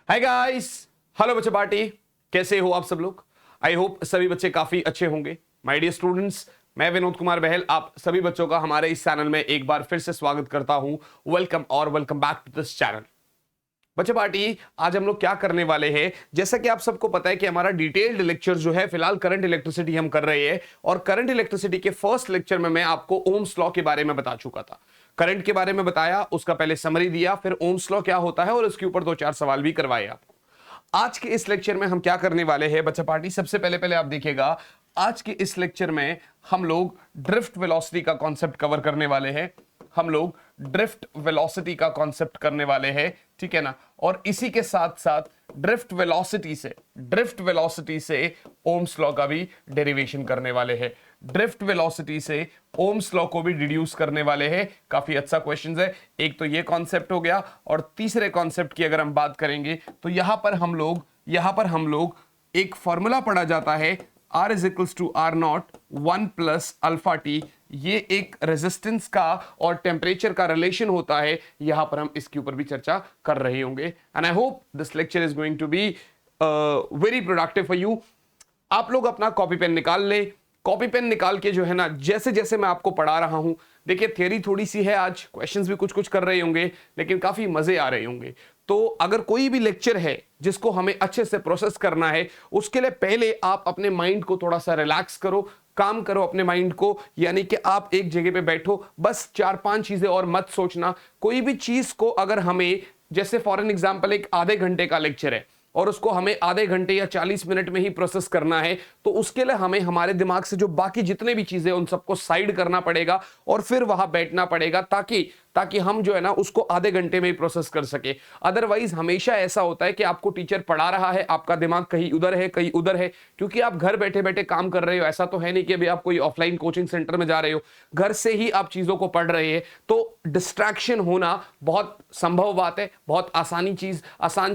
Hi guys, hello बच्चे party. कैसे हो आप सब लोग? आई होप सभी बच्चे काफी अच्छे होंगे। माय डियर स्टूडेंट्स, मैं विनोद कुमार बहल आप सभी बच्चों का हमारे इस चैनल में एक बार फिर से स्वागत करता हूं। वेलकम और welcome back to this channel. बच्चे पार्टी, आज हम लोग क्या करने वाले हैं, जैसा कि आप सबको पता है कि हमारा डिटेल्ड लेक्चर जो है फिलहाल करंट इलेक्ट्रिसिटी हम कर रहे हैं। और करंट इलेक्ट्रिसिटी के फर्स्ट लेक्चर में मैं आपको ओम्स लॉ के बारे में बता चुका था। करंट के बारे में बताया, उसका पहले समरी दिया, फिर ओम्स लॉ क्या होता है और उसके ऊपर 2-4 सवाल भी करवाए आपको। आज के इस लेक्चर में हम क्या करने वाले हैं बच्चा पार्टी, सबसे पहले पहले आप देखिएगा, आज के इस लेक्चर में हम लोग ड्रिफ्ट वेलोसिटी का कॉन्सेप्ट कवर करने वाले हैं। हम लोग ड्रिफ्ट वेलोसिटी का कॉन्सेप्ट करने वाले हैं, ठीक है ना। और इसी के साथ साथ ड्रिफ्ट वेलोसिटी से ओम्स लॉ का भी डेरिवेशन करने वाले हैं। ड्रिफ्ट वेलोसिटी से ओम्स लॉ को भी डिड्यूस करने वाले हैं। काफी अच्छा क्वेश्चन है। एक तो ये कॉन्सेप्ट हो गया, और तीसरे कॉन्सेप्ट की अगर हम बात करेंगे तो यहां पर हम लोग एक फॉर्मूला पढ़ा जाता है, R is equals to R not 1 plus alpha T. ये एक रेजिस्टेंस का और टेम्परेचर का रिलेशन होता है। यहां पर हम इसके ऊपर भी चर्चा कर रहे होंगे। And I hope this lecture is going to be very productive for you. आप लोग अपना कॉपी पेन निकाल ले। कॉपी पेन निकाल के जो है ना, जैसे जैसे मैं आपको पढ़ा रहा हूं, देखिए थियरी थोड़ी सी है, आज क्वेश्चंस भी कुछ कुछ कर रहे होंगे, लेकिन काफी मजे आ रहे होंगे। तो अगर कोई भी लेक्चर है जिसको हमें अच्छे से प्रोसेस करना है, उसके लिए पहले आप अपने माइंड को थोड़ा सा रिलैक्स करो, काम करो अपने माइंड को। यानी कि आप एक जगह पे बैठो, बस 4-5 चीजें और मत सोचना। कोई भी चीज को अगर हमें, जैसे फॉर एन एग्जांपल एक आधे घंटे का लेक्चर है और उसको हमें आधे घंटे या 40 मिनट में ही प्रोसेस करना है, तो उसके लिए हमें हमारे दिमाग से जो बाकी जितने भी चीजें उन सबको साइड करना पड़ेगा और फिर वहां बैठना पड़ेगा, ताकि हम जो है ना उसको आधे घंटे में ही प्रोसेस कर सके। अदरवाइज हमेशा ऐसा होता है कि आपको टीचर पढ़ा रहा है, आपका दिमाग कहीं उधर है कहीं उधर है, क्योंकि आप घर बैठे बैठे काम कर रहे हो। ऐसा तो है नहीं कि अभी आप कोई ऑफलाइन कोचिंग सेंटर में जा रहे हो, घर से ही आप चीजों को पढ़ रहे हैं। तो डिस्ट्रैक्शन होना बहुत संभव बात है, बहुत आसान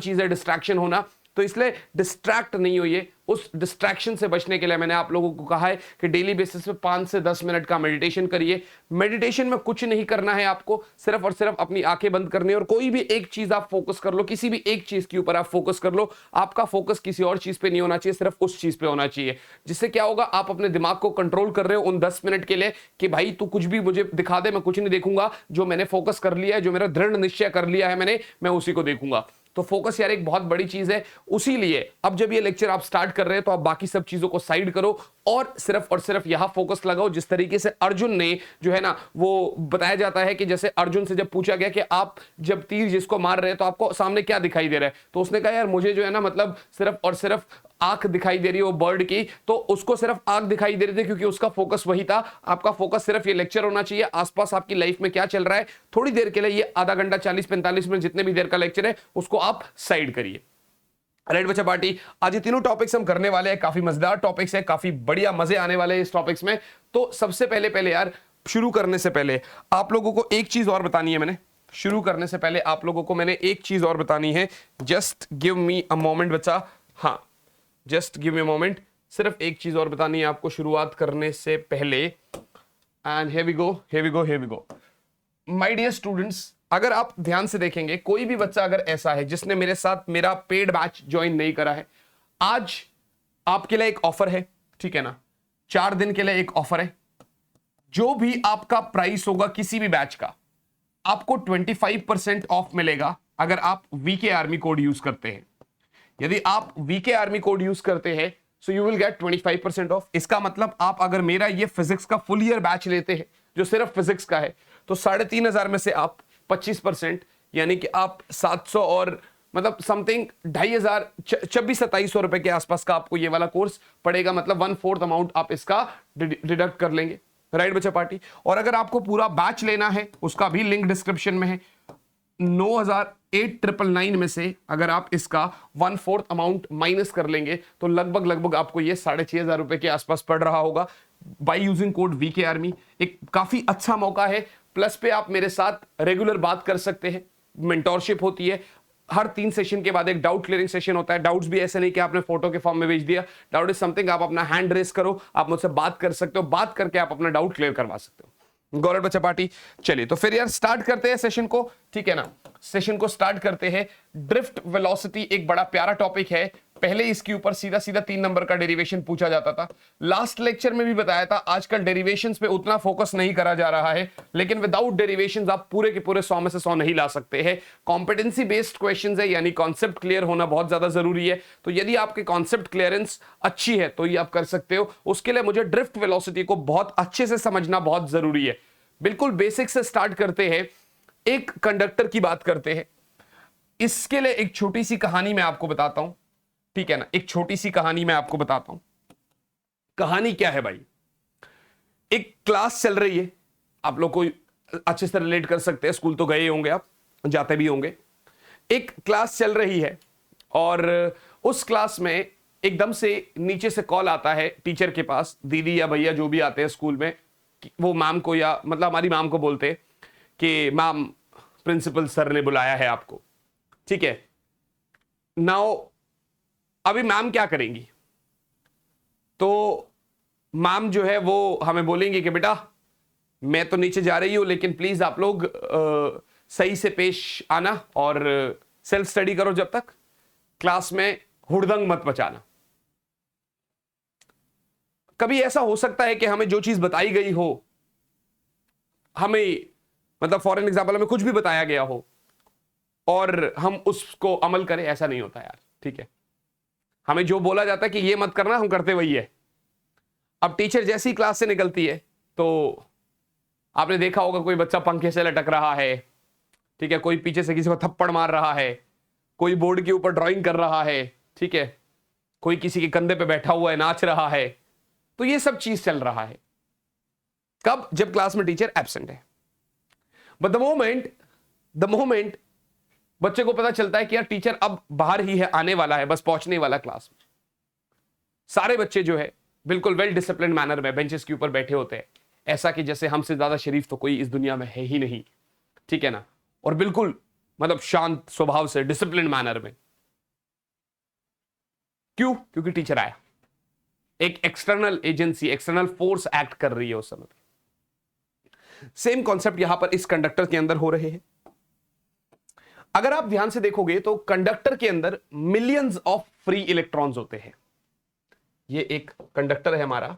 चीज है डिस्ट्रैक्शन होना। तो इसलिए डिस्ट्रैक्ट नहीं होइए। उस डिस्ट्रैक्शन से बचने के लिए मैंने आप लोगों को कहा है कि डेली बेसिस पे 5 से 10 मिनट का मेडिटेशन करिए। मेडिटेशन में कुछ नहीं करना है आपको, सिर्फ और सिर्फ अपनी आंखें बंद करनी है और कोई भी एक चीज आप फोकस कर लो, किसी भी एक चीज के ऊपर आप फोकस कर लो। आपका फोकस किसी और चीज पे नहीं होना चाहिए, सिर्फ उस चीज पे होना चाहिए। जिससे क्या होगा, आप अपने दिमाग को कंट्रोल कर रहे हो उन 10 मिनट के लिए कि भाई तू कुछ भी मुझे दिखा दे, मैं कुछ नहीं देखूंगा। जो मैंने फोकस कर लिया है, जो मेरा दृढ़ निश्चय कर लिया है मैं उसी को देखूंगा। तो फोकस यार एक बहुत बड़ी चीज है। उसी लिए अब जब ये लेक्चर आप स्टार्ट कर रहे हैं, तो आप बाकी सब चीजों को साइड करो और सिर्फ यहां फोकस लगाओ। जिस तरीके से अर्जुन ने जो है ना, वो बताया जाता है कि जैसे अर्जुन से जब पूछा गया कि आप जब तीर जिसको मार रहे हैं तो आपको सामने क्या दिखाई दे रहा है, तो उसने कहा यार मुझे जो है ना, मतलब सिर्फ और सिर्फ आंख दिखाई दे रही है वो बर्ड की। तो उसको सिर्फ आंख दिखाई दे रही थी क्योंकि उसका फोकस वही था। आपका फोकस सिर्फ ये लेक्चर होना चाहिए, आसपास आपकी लाइफ में क्या चल रहा है थोड़ी देर के लिए, ये आधा घंटा 40-45 मिनट जितने भी देर का लेक्चर है उसको आप साइड करिए। राइट बच्चा पार्टी, आज ये तीनों टॉपिक्स हम करने वाले हैं। काफी मजेदार टॉपिक्स है, काफी बढ़िया मजे आने वाले हैं इस टॉपिक्स में। तो सबसे पहले यार, शुरू करने से पहले आप लोगों को एक चीज और बतानी है। मैंने एक चीज और बतानी है। Just give me a moment बच्चा। हाँ, just give me a moment. सिर्फ एक चीज और बतानी है आपको शुरुआत करने से पहले। And here we go my dear students. अगर आप ध्यान से देखेंगे, कोई भी बच्चा अगर ऐसा है जिसने मेरे साथ मेरा पेड बैच ज्वाइन नहीं करा है, आज आपके लिए एक ऑफर है, ठीक है ना। 4 दिन के लिए एक ऑफर है। जो भी आपका प्राइस होगा किसी भी बैच का, आपको 25% ऑफ मिलेगा अगर आप वीके आर्मी कोड यूज करते हैं। यदि आप वीके आर्मी कोड यूज करते हैं, so you will get 25% of. इसका मतलब आप अगर मेरा ये फिजिक्स का फुल ईयर बैच लेते हैं जो सिर्फ फिजिक्स का है, तो 3,500 में से आप 25%, यानी कि आप 700 और मतलब समथिंग 2,500, 2600-2700 रुपए के आसपास का आपको ये वाला कोर्स पड़ेगा। मतलब 1/4 अमाउंट आप इसका डिडक्ट कर लेंगे। राइट बच्चा पार्टी। और अगर आपको पूरा बैच लेना है, उसका भी लिंक डिस्क्रिप्शन में है। 9,899 में से अगर आप इसका 1/4 अमाउंट माइनस कर लेंगे, तो लगभग आपको ये 6,500 रुपए के आसपास पड़ रहा होगा by using code VK army. एक काफी अच्छा मौका है। प्लस पे आप मेरे साथ रेगुलर बात कर सकते हैं, मेंटोरशिप होती है। हर 3 सेशन के बाद एक डाउट क्लियरिंग सेशन होता है। डाउट्स भी ऐसे नहीं कि आपने फोटो के फॉर्म में भेज दिया। डाउट इज समथिंग आप अपना हैंड रेस करो, आप मुझसे बात कर सकते हो, बात करके आप अपना डाउट क्लियर करवा सकते हो। गौरव बच्चा पार्टी। चलिए तो फिर यार स्टार्ट करते हैं सेशन को, ठीक है ना, सेशन को स्टार्ट करते हैं। ड्रिफ्ट वेलोसिटी एक बड़ा प्यारा टॉपिक है। पहले इसके ऊपर सीधा सीधा 3 नंबर का डेरिवेशन पूछा जाता था। लास्ट लेक्चर में भी बताया था, आजकल डेरिवेशंस पे उतना फोकस नहीं करा जा रहा है, लेकिन विदाउट डेरिवेशंस आप पूरे के पूरे 100 में से 100 नहीं ला सकते हैं। कॉम्पिटेंसी बेस्ड क्वेश्चंस है, यानी कॉन्सेप्ट क्लियर होना बहुत ज्यादा जरूरी है। तो यदि आपके कॉन्सेप्ट क्लियरेंस अच्छी है तो ये आप कर सकते हो। उसके लिए मुझे ड्रिफ्ट वेलोसिटी को बहुत अच्छे से समझना बहुत जरूरी है। बिल्कुल बेसिक से स्टार्ट करते हैं, एक कंडक्टर की बात करते हैं। इसके लिए एक छोटी सी कहानी मैं आपको बताता हूं, ठीक है ना, एक छोटी सी कहानी मैं आपको बताता हूं। कहानी क्या है भाई, एक क्लास चल रही है, आप लोग को अच्छे से रिलेट कर सकते हैं, स्कूल तो गए होंगे, आप जाते भी होंगे। एक क्लास चल रही है और उस क्लास में एकदम से नीचे से कॉल आता है टीचर के पास, दीदी या भैया जो भी आते हैं स्कूल में, वो मैम को, या मतलब हमारी मैम को बोलते कि मैम प्रिंसिपल सर ने बुलाया है आपको, ठीक है। नाउ अभी मैम क्या करेंगी, तो मैम जो है वो हमें बोलेंगे कि बेटा मैं तो नीचे जा रही हूं, लेकिन प्लीज आप लोग सही से पेश आना और सेल्फ स्टडी करो, जब तक क्लास में हुड़दंग मत मचाना। कभी ऐसा हो सकता है कि हमें जो चीज बताई गई हो, हमें मतलब फॉर एन एग्जाम्पल हमें कुछ भी बताया गया हो और हम उसको अमल करें, ऐसा नहीं होता यार, ठीक है। हमें जो बोला जाता है कि ये मत करना, हम करते वही है। अब टीचर जैसी क्लास से निकलती है तो आपने देखा होगा कोई बच्चा पंखे से लटक रहा है, ठीक है, कोई पीछे से किसी को थप्पड़ मार रहा है, कोई बोर्ड के ऊपर ड्राइंग कर रहा है, ठीक है, कोई किसी के कंधे पे बैठा हुआ है, नाच रहा है। तो ये सब चीज चल रहा है कब, जब क्लास में टीचर एब्सेंट है। बट द मोमेंट बच्चे को पता चलता है कि यार टीचर अब बाहर ही है, आने वाला है, बस पहुंचने वाला क्लास में, सारे बच्चे जो है बिल्कुल वेल डिसिप्लिन मैनर में बेंचेस के ऊपर बैठे होते हैं, ऐसा कि जैसे हमसे ज्यादा शरीफ तो कोई इस दुनिया में है ही नहीं, ठीक है ना, और बिल्कुल मतलब शांत स्वभाव से डिसिप्लिन मैनर में। क्यों? क्योंकि टीचर आया। एक external agency, external force act कर रही है उस समय पे। सेम कॉन्सेप्ट यहां पर इस कंडक्टर के अंदर हो रहे हैं। अगर आप ध्यान से देखोगे तो कंडक्टर के अंदर मिलियंस ऑफ फ्री इलेक्ट्रॉन्स होते हैं। ये एक कंडक्टर है हमारा,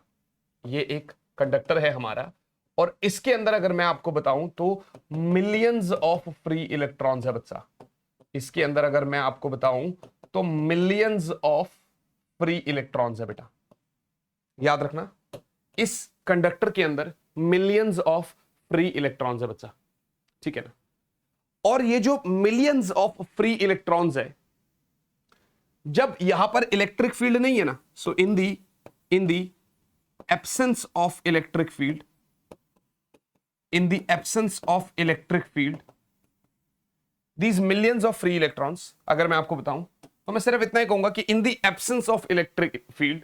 ये एक कंडक्टर है हमारा, और इसके अंदर अगर मैं आपको बताऊं तो मिलियंस ऑफ फ्री इलेक्ट्रॉन्स है बच्चा। इसके अंदर अगर मैं आपको बताऊं तो मिलियंस ऑफ फ्री इलेक्ट्रॉन्स है बेटा, याद रखना, इस कंडक्टर के अंदर मिलियंस ऑफ फ्री इलेक्ट्रॉन्स है बच्चा, ठीक है ना। और ये जो मिलियंस ऑफ फ्री इलेक्ट्रॉन्स है, जब यहां पर इलेक्ट्रिक फील्ड नहीं है ना, so in the absence of electric field, in the absence of electric field, these millions of free electrons, अगर मैं आपको बताऊं तो मैं सिर्फ इतना ही कहूंगा कि इन the absence of electric field,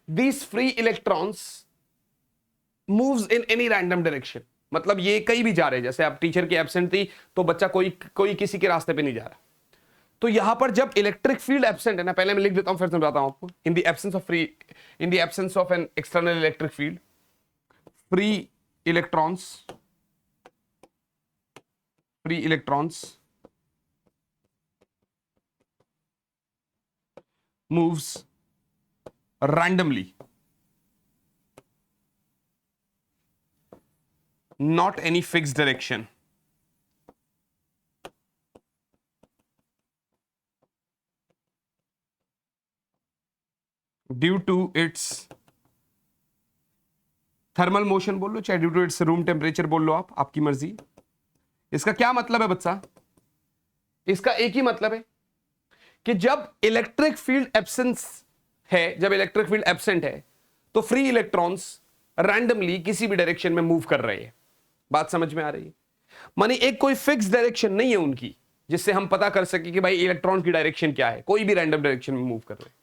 these free electrons moves in any random direction. मतलब ये कहीं भी जा रहे हैं, जैसे आप टीचर की एब्सेंट थी तो बच्चा कोई किसी के रास्ते पे नहीं जा रहा। तो यहां पर जब इलेक्ट्रिक फील्ड एब्सेंट है ना, पहले मैं लिख देता हूं फिर समझाता हूं आपको। In the absence of an external electric field, free electrons moves randomly, not any fixed direction, due to its thermal motion बोल लो, चाहे due to its room temperature बोल लो, आपकी मर्जी। इसका क्या मतलब है बच्चा? इसका एक ही मतलब है कि जब इलेक्ट्रिक फील्ड एब्सेंस है, जब इलेक्ट्रिक फील्ड एब्सेंट है, तो फ्री इलेक्ट्रॉन्स रैंडमली किसी भी डायरेक्शन में मूव कर रहे हैं। बात समझ में आ रही है? माने एक कोई फिक्स डायरेक्शन नहीं है उनकी जिससे हम पता कर सके कि भाई इलेक्ट्रॉन की डायरेक्शन क्या है, कोई भी रैंडम डायरेक्शन में मूव कर रहे हैं।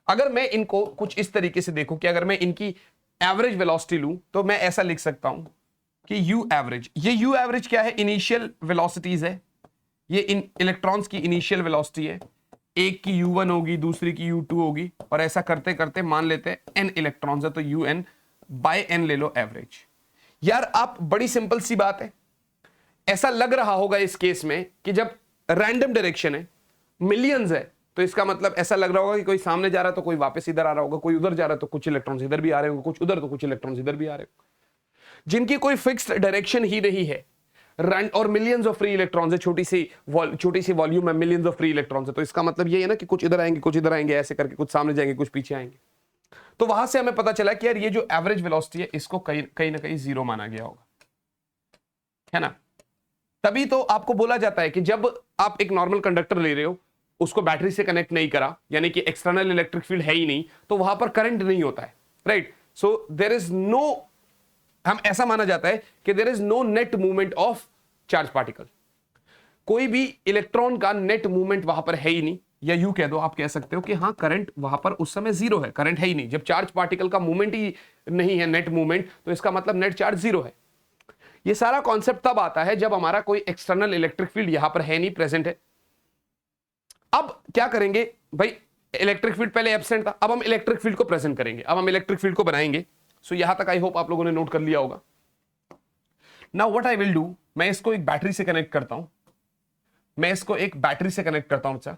अगर मैं इनको कुछ इस तरीके से देखूं कि अगर मैं इनकी एवरेज वेलोसिटी लूं तो मैं ऐसा लिख सकता हूं कि यू एवरेज, ये यू एवरेज क्या है? इनिशियल वेलोसिटीज है, ये इन इलेक्ट्रॉन्स की इनिशियल वेलोसिटी है। एक की u1 होगी, दूसरी की u2 होगी, और ऐसा करते करते मान लेते हैं n इलेक्ट्रॉन्स है तो un बाय n ले लो एवरेज। यार आप, बड़ी सिंपल सी बात है, ऐसा लग रहा होगा इस केस में कि जब रैंडम डायरेक्शन है, मिलियंस है, तो इसका मतलब ऐसा लग रहा होगा कि कोई सामने जा रहा है तो कोई वापस इधर आ रहा होगा, कोई उधर जा रहा है तो कुछ इलेक्ट्रॉन्स इधर भी आ रहे होंगे, कुछ उधर तो कुछ इलेक्ट्रॉन्स इधर भी आ रहे होंगे, जिनकी कोई फिक्स्ड डायरेक्शन ही नहीं है, और मिलियंस ऑफ फ्री इलेक्ट्रॉन्स है, छोटी सी वॉल्यूम है, मिलियंस ऑफ फ्री इलेक्ट्रॉन्स है, तो इसका मतलब ये है ना कि कुछ इधर आएंगे, कुछ इधर आएंगे, ऐसे करके कुछ सामने जाएंगे, कुछ पीछे आएंगे। तो वहां से हमें पता चला कि यार ये जो एवरेज वेलोसिटी है इसको कहीं ना कहीं जीरो माना गया होगा, है ना। तभी तो आपको बोला जाता है कि जब आप एक नॉर्मल कंडक्टर ले रहे हो, उसको बैटरी से कनेक्ट नहीं करा, यानी कि एक्सटर्नल इलेक्ट्रिक फील्ड है ही नहीं, तो वहां पर करंट नहीं होता है, right. So there is no, हम ऐसा माना जाता है कि there is no net movement of charge particle, कोई भी इलेक्ट्रॉन का नेट मूवमेंट वहां पर है ही नहीं, या यूं कह दो, आप कह सकते हो कि हाँ करंट वहां पर उस समय जीरो है, करंट है ही नहीं। जब चार्ज पार्टिकल का मूवमेंट ही नहीं है, नेट मूवमेंट, तो इसका मतलब नेट चार्ज जीरो है। ये सारा कॉन्सेप्ट तब आता है जब हमारा कोई एक्सटर्नल इलेक्ट्रिक फील्ड यहां पर है नहीं, प्रेजेंट है। अब क्या करेंगे भाई, इलेक्ट्रिक फील्ड पहले एब्सेंट था, अब हम इलेक्ट्रिक फील्ड को प्रेजेंट करेंगे, अब हम इलेक्ट्रिक फील्ड को बनाएंगे। सो यहां तक आई होप आप लोगों ने नोट कर लिया होगा। Now what I will do, मैं इसको एक बैटरी से कनेक्ट करता हूं, मैं इसको एक बैटरी से कनेक्ट करता हूं,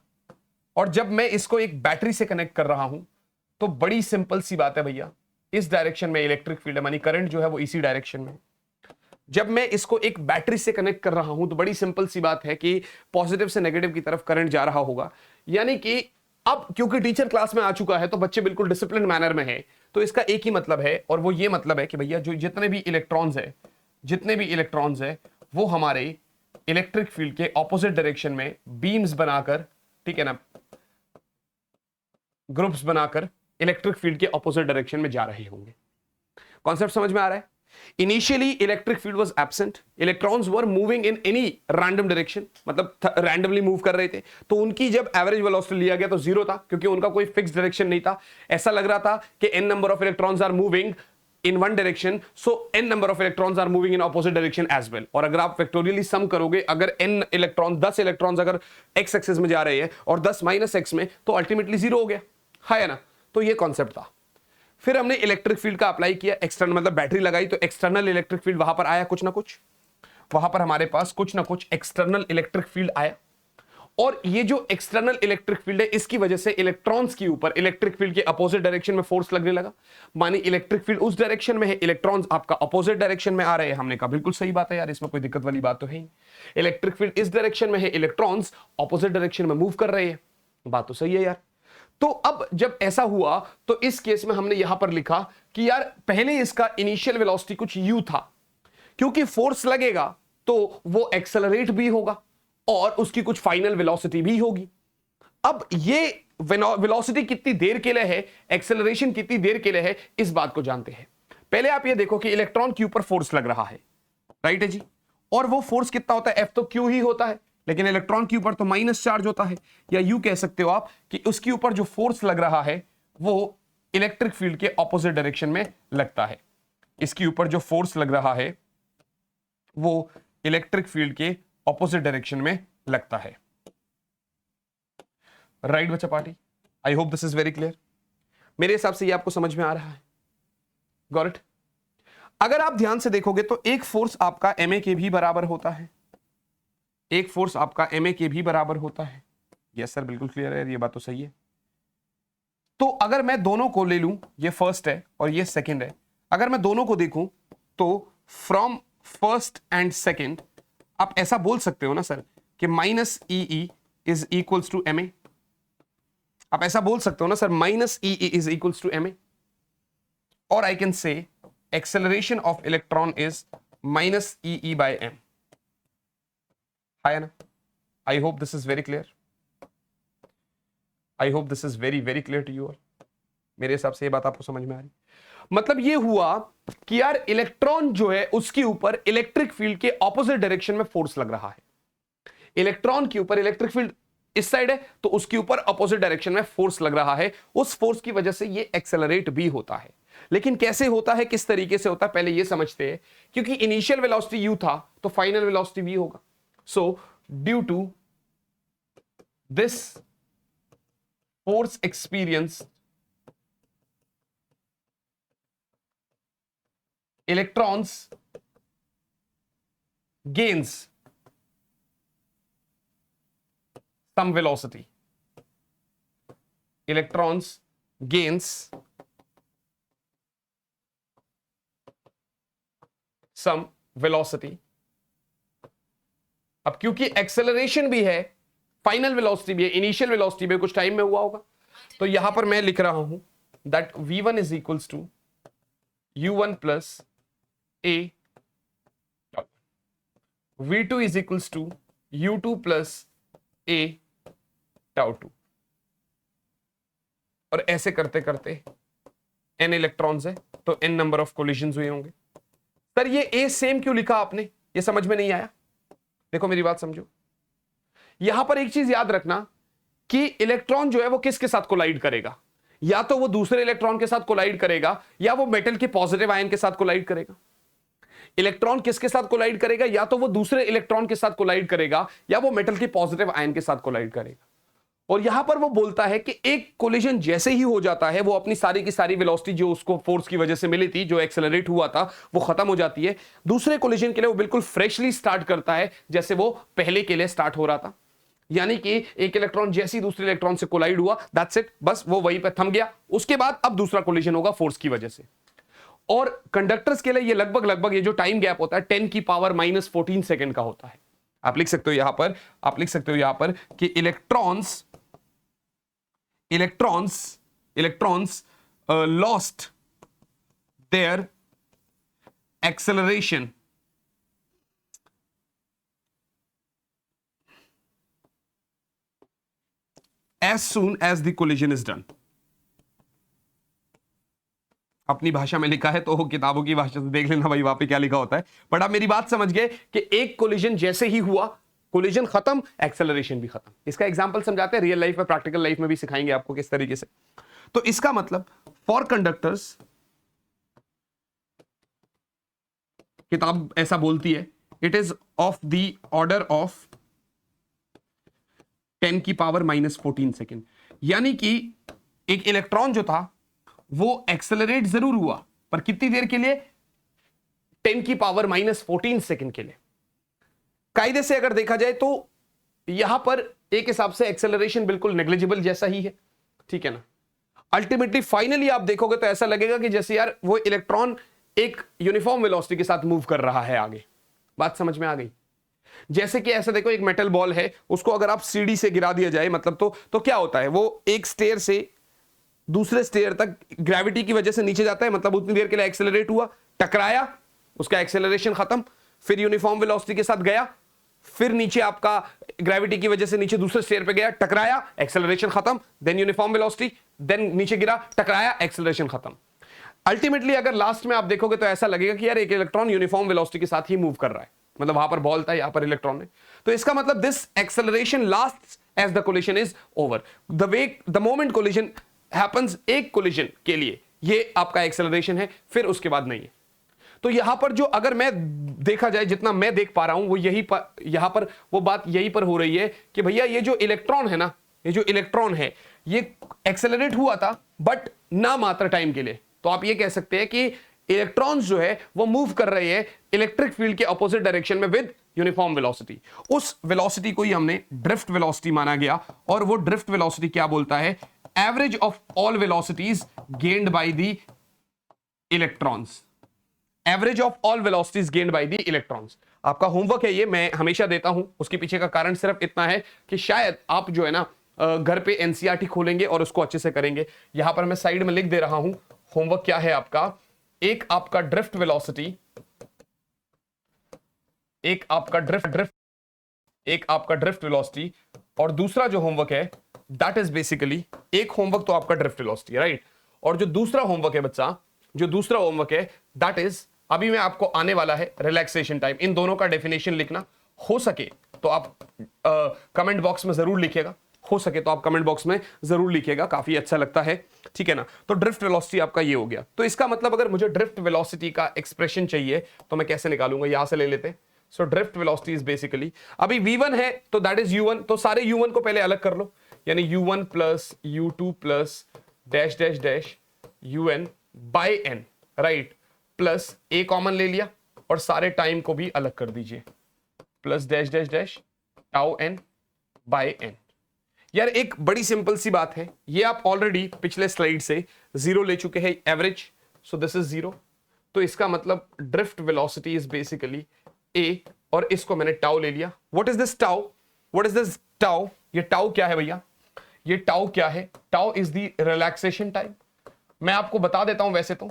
और जब मैं इसको एक बैटरी से कनेक्ट कर रहा हूं तो बड़ी सिंपल सी बात है भैया, इस डायरेक्शन में इलेक्ट्रिक फील्ड है, मानी करंट जो है वो इसी डायरेक्शन में। जब मैं इसको एक बैटरी से कनेक्ट कर रहा हूं तो बड़ी सिंपल सी बात है कि पॉजिटिव से नेगेटिव की तरफ करंट जा रहा होगा। यानी कि अब क्योंकि टीचर क्लास में आ चुका है तो बच्चे बिल्कुल डिसिप्लिन मैनर में है, तो इसका एक ही मतलब है, और वो ये मतलब है कि भैया जो जितने भी इलेक्ट्रॉन्स है वो हमारे इलेक्ट्रिक फील्ड के ऑपोजिट डायरेक्शन में बीम्स बनाकर, ठीक है ना, ग्रुप्स बनाकर इलेक्ट्रिक फील्ड के ऑपोजिट डायरेक्शन में जा रहे होंगे। कॉन्सेप्ट समझ में आ रहा है? Initially electric field was absent, electrons were moving in any random direction, मतलब रैंडमली मूव कर रहे थे, तो उनकी जब एवरेज वेलोसिटी लिया गया तो जीरो था, क्योंकि उनका कोई फिक्स डायरेक्शन नहीं था। ऐसा लग रहा था कि n number of electrons are moving in one direction, so n number of electrons are moving in opposite direction as well। और अगर आप फैक्टोरियली सम करोगे, अगर n इलेक्ट्रॉन 10 इलेक्ट्रॉन्स अगर x एक्सिस में जा रहे हैं और 10 माइनस x में, तो अल्टीमेटली जीरो हो गया, है ना। तो ये कॉन्सेप्ट था। फिर हमने इलेक्ट्रिक फील्ड का अप्लाई किया, एक्सटर्नल मतलब बैटरी लगाई, तो एक्सटर्नल इलेक्ट्रिक फील्ड वहां पर आया, कुछ ना कुछ वहां पर हमारे पास कुछ ना कुछ एक्सटर्नल इलेक्ट्रिक फील्ड आया। और ये जो एक्सटर्नल इलेक्ट्रिक फील्ड है, इसकी वजह से इलेक्ट्रॉन्स के ऊपर इलेक्ट्रिक फील्ड के अपोजिट डायरेक्शन में फोर्स लगने लगा। मानी इलेक्ट्रिक फील्ड उस डायरेक्शन में है, इलेक्ट्रॉन्स आपका अपोजिट डायरेक्शन में आ रहे हैं। हमने कहा बिल्कुल सही बात है यार, इसमें कोई दिक्कत वाली बात तो है ही। इलेक्ट्रिक फील्ड इस डायरेक्शन में है, इलेक्ट्रॉन्स अपोजिट डायरेक्शन में मूव कर रहे हैं, बात तो सही है यार। तो अब जब ऐसा हुआ तो इस केस में हमने यहां पर लिखा कि यार पहले इसका इनिशियल वेलोसिटी कुछ u था, क्योंकि फोर्स लगेगा तो वो एक्सेलरेट भी होगा और उसकी कुछ फाइनल वेलोसिटी भी होगी। अब ये वेलोसिटी कितनी देर के लिए है, एक्सेलरेशन कितनी देर के लिए है, इस बात को जानते हैं। पहले आप ये देखो कि इलेक्ट्रॉन के ऊपर फोर्स लग रहा है, राइट है जी, और वो फोर्स कितना होता है, F तो Q ही होता है, लेकिन इलेक्ट्रॉन के ऊपर तो माइनस चार्ज होता है। या यूं कह सकते हो आप कि उसके ऊपर जो फोर्स लग रहा है वो इलेक्ट्रिक फील्ड के ऑपोजिट डायरेक्शन में लगता है। इसके ऊपर जो फोर्स लग रहा है वो इलेक्ट्रिक फील्ड के ऑपोजिट डायरेक्शन में लगता है, राइट बच्चा party? I hope this is very clear. मेरे हिसाब से ये आपको समझ में आ रहा है, गॉट इट? अगर आप ध्यान से देखोगे तो एक फोर्स आपका ma के भी बराबर होता है, एक फोर्स आपका ma के भी बराबर होता है। यस सर, बिल्कुल क्लियर है, ये बात तो सही है। तो अगर मैं दोनों को ले लूं, ये फर्स्ट है और ये सेकंड है, अगर मैं दोनों को देखूं तो फ्रॉम फर्स्ट एंड सेकंड आप ऐसा बोल सकते हो ना सर कि minus E is equals to ma। आप ऐसा बोल सकते हो ना sir, minus E is equals to ma, और I can say acceleration of electron is minus E by m, है ना? I hope this is very clear, I hope this is very very clear to you all. मेरे हिसाब से ये बात आपको समझ में आ रही। मतलब ये हुआ कि यार इलेक्ट्रॉन जो है उसके ऊपर इलेक्ट्रिक फील्ड के ऑपोजिट डायरेक्शन में फोर्स लग रहा है। इलेक्ट्रॉन के ऊपर इलेक्ट्रिक फील्ड इस साइड है तो उसके ऊपर अपोजिट डायरेक्शन में फोर्स लग रहा है, उस फोर्स की वजह से ये एक्सेलरेट भी होता है। लेकिन कैसे होता है, किस तरीके से होता है, पहले ये समझते हैं। क्योंकि इनिशियल वेलोसिटी u था तो फाइनल वेलोसिटी v होगा। So due to this force experienced, electrons gains some velocity. Electrons gains some velocity. अब क्योंकि एक्सेलरेशन भी है, फाइनल वेलोसिटी भी है, इनिशियल वेलोसिटी भी कुछ टाइम में हुआ होगा, तो यहां पर मैं लिख रहा हूं that v1 is equals to u1 plus a, v2 is equals to u2 plus a tau 2, और ऐसे करते करते n इलेक्ट्रॉन्स है तो n नंबर ऑफ कोलिजन्स हुए होंगे। सर ये a सेम क्यों लिखा आपने, ये समझ में नहीं आया। देखो मेरी बात समझो, यहां पर एक चीज याद रखना कि इलेक्ट्रॉन जो है वो किसके साथ कोलाइड करेगा, या तो वो दूसरे इलेक्ट्रॉन के साथ कोलाइड करेगा या वो मेटल के पॉजिटिव आयन के साथ कोलाइड करेगा। इलेक्ट्रॉन किसके साथ कोलाइड करेगा, या तो वो दूसरे इलेक्ट्रॉन के साथ कोलाइड करेगा या वो मेटल के पॉजिटिव आयन के साथ कोलाइड करेगा। और यहां पर वो बोलता है कि एक कोलिजन जैसे ही हो जाता है वो अपनी सारी की सारी वेलोसिटी जो उसको फोर्स की वजह से मिली थी, जो एक्सेलरेट हुआ था, वो खत्म हो जाती है। दूसरे कोलिजन के लिए वो बिल्कुल फ्रेशली स्टार्ट करता है जैसे वो पहले के लिए स्टार्ट हो रहा था। यानी कि एक इलेक्ट्रॉन जैसे ही दूसरे इलेक्ट्रॉन से कोलाइड हुआ, दैट्स इट, बस वो वहीं पे थम गया। उसके बाद अब दूसरा कोलिजन होगा फोर्स की वजह से। और कंडक्टर्स के लिए ये लगभग ये जो टाइम गैप होता है 10 की पावर -14 सेकेंड का होता है। आप लिख सकते हो यहां पर कि electrons lost their acceleration as soon as the collision is done। अपनी भाषा में लिखा है तो किताबों की भाषा से देख लेना भाई वहां पे क्या लिखा होता है, बट आप मेरी बात समझ गए कि एक कोलिजन जैसे ही हुआ, कोलिजन खत्म, एक्सेलरेशन भी खत्म। इसका एग्जांपल समझाते हैं रियल लाइफ में, प्रैक्टिकल लाइफ में भी सिखाएंगे आपको किस तरीके से। तो इसका मतलब फॉर कंडक्टर्स, किताब ऐसा बोलती है, it is of the order of 10 की पावर -14 सेकेंड। यानी कि एक इलेक्ट्रॉन जो था वो एक्सेलरेट जरूर हुआ, पर कितनी देर के लिए, 10 की पावर -14 सेकेंड के लिए। कायदे से अगर देखा जाए तो यहां पर एक हिसाब से एक्सेलरेशन बिल्कुल नेग्लिजिबल जैसा ही है, ठीक है ना। अल्टीमेटली फाइनली आप देखोगे तो ऐसा लगेगा कि जैसे यार वो इलेक्ट्रॉन एक यूनिफॉर्म वेलोसिटी के साथ मूव कर रहा है आगे। बात समझ में आ गई। जैसे कि ऐसा देखो, एक मेटल बॉल है, उसको अगर आप सीढ़ी से गिरा दिया जाए, मतलब तो क्या होता है, वो एक स्टेयर से दूसरे स्टेयर तक ग्रेविटी की वजह से नीचे जाता है, मतलब उतनी देर के लिए एक्सेलरेट हुआ, टकराया, उसका एक्सेलरेशन खत्म, फिर यूनिफॉर्म वेलोसिटी के साथ गया, फिर नीचे आपका ग्रेविटी की वजह से नीचे दूसरे स्टेयर पे गया, टकराया, एक्सेलरेशन खत्म, देन यूनिफॉर्म वेलोसिटी, देन नीचे गिरा, टकराया, एक्सेलरेशन खत्म। अल्टीमेटली अगर लास्ट में आप देखोगे तो ऐसा लगेगा कि यार एक इलेक्ट्रॉन यूनिफॉर्म वेलोसिटी के साथ ही मूव कर रहा है, मतलब वहां पर बॉल था, यहां पर इलेक्ट्रॉन है। तो इसका मतलब this acceleration lasts as the collision is over. The moment collision happens, एक कोलिजन के लिए ये आपका एक्सेलरेशन है, फिर उसके बाद नहीं है। तो यहां पर जो अगर मैं देखा जाए, जितना मैं देख पा रहा हूं, वो यहां पर वो बात यहीं पर हो रही है कि भैया ये जो इलेक्ट्रॉन है ना, ये जो इलेक्ट्रॉन है ये एक्सेलरेट हुआ था बट ना मात्र टाइम के लिए। तो आप ये कह सकते हैं कि इलेक्ट्रॉन्स जो है वो मूव कर रहे हैं इलेक्ट्रिक फील्ड के ऑपोजिट डायरेक्शन में विद यूनिफॉर्म वेलोसिटी। उस वेलोसिटी को ही हमने ड्रिफ्ट वेलोसिटी माना गया, और वो ड्रिफ्ट वेलोसिटी क्या बोलता है, average of all velocities gained by the electrons. Average of all velocities gained by the electrons. आपका होमवर्क है ये, मैं हमेशा देता हूं। उसके पीछे का कारण सिर्फ इतना है कि शायद आप जो है ना घर पे एनसीईआरटी खोलेंगे और उसको अच्छे से करेंगे। यहां पर मैं साइड में लिख दे रहा हूं होमवर्क क्या है आपका। एक आपका ड्रिफ्ट वेलोसिटी, एक आपका ड्रिफ्ट वेलोसिटी, और दूसरा जो होमवर्क है दैट इज बेसिकली, एक होमवर्क तो आपका ड्रिफ्ट वेलोसिटी, राइट, और जो दूसरा होमवर्क है बच्चा, जो दूसरा होमवर्क है दैट इज, अभी मैं आपको आने वाला है रिलैक्सेशन टाइम। इन दोनों का डेफिनेशन लिखना, हो सके तो आप कमेंट बॉक्स में जरूर लिखिएगा, हो सके तो आप कमेंट बॉक्स में जरूर लिखिएगा, काफी अच्छा लगता है, ठीक है ना। तो ड्रिफ्ट वेलोसिटी आपका ये हो गया। तो इसका मतलब अगर मुझे ड्रिफ्ट वेलोसिटी का एक्सप्रेशन चाहिए तो मैं कैसे निकालूंगा, यहां से ले लेते हैं। So drift velocity is basically, अभी v1 है तो दैट इज u1, तो सारे u1 को पहले अलग कर लो, यानी u1 plus u2 plus dash dash dash un by n, right, plus a common ले लिया और सारे टाइम को भी अलग कर दीजिए। Plus dash dash dash tau N by N. यार एक बड़ी सिंपल सी बात है, ये आप ऑलरेडी पिछले स्लाइड से जीरो ले चुके हैं average, so this is zero. तो इसका मतलब ड्रिफ्ट वेलोसिटी इज बेसिकली ए, और इसको मैंने टाउ ले लिया। What is this tau? What is this tau? ये टाउ क्या है भैया? ये टाउ क्या है? Tau is the relaxation time. मैं आपको बता देता हूं, वैसे तो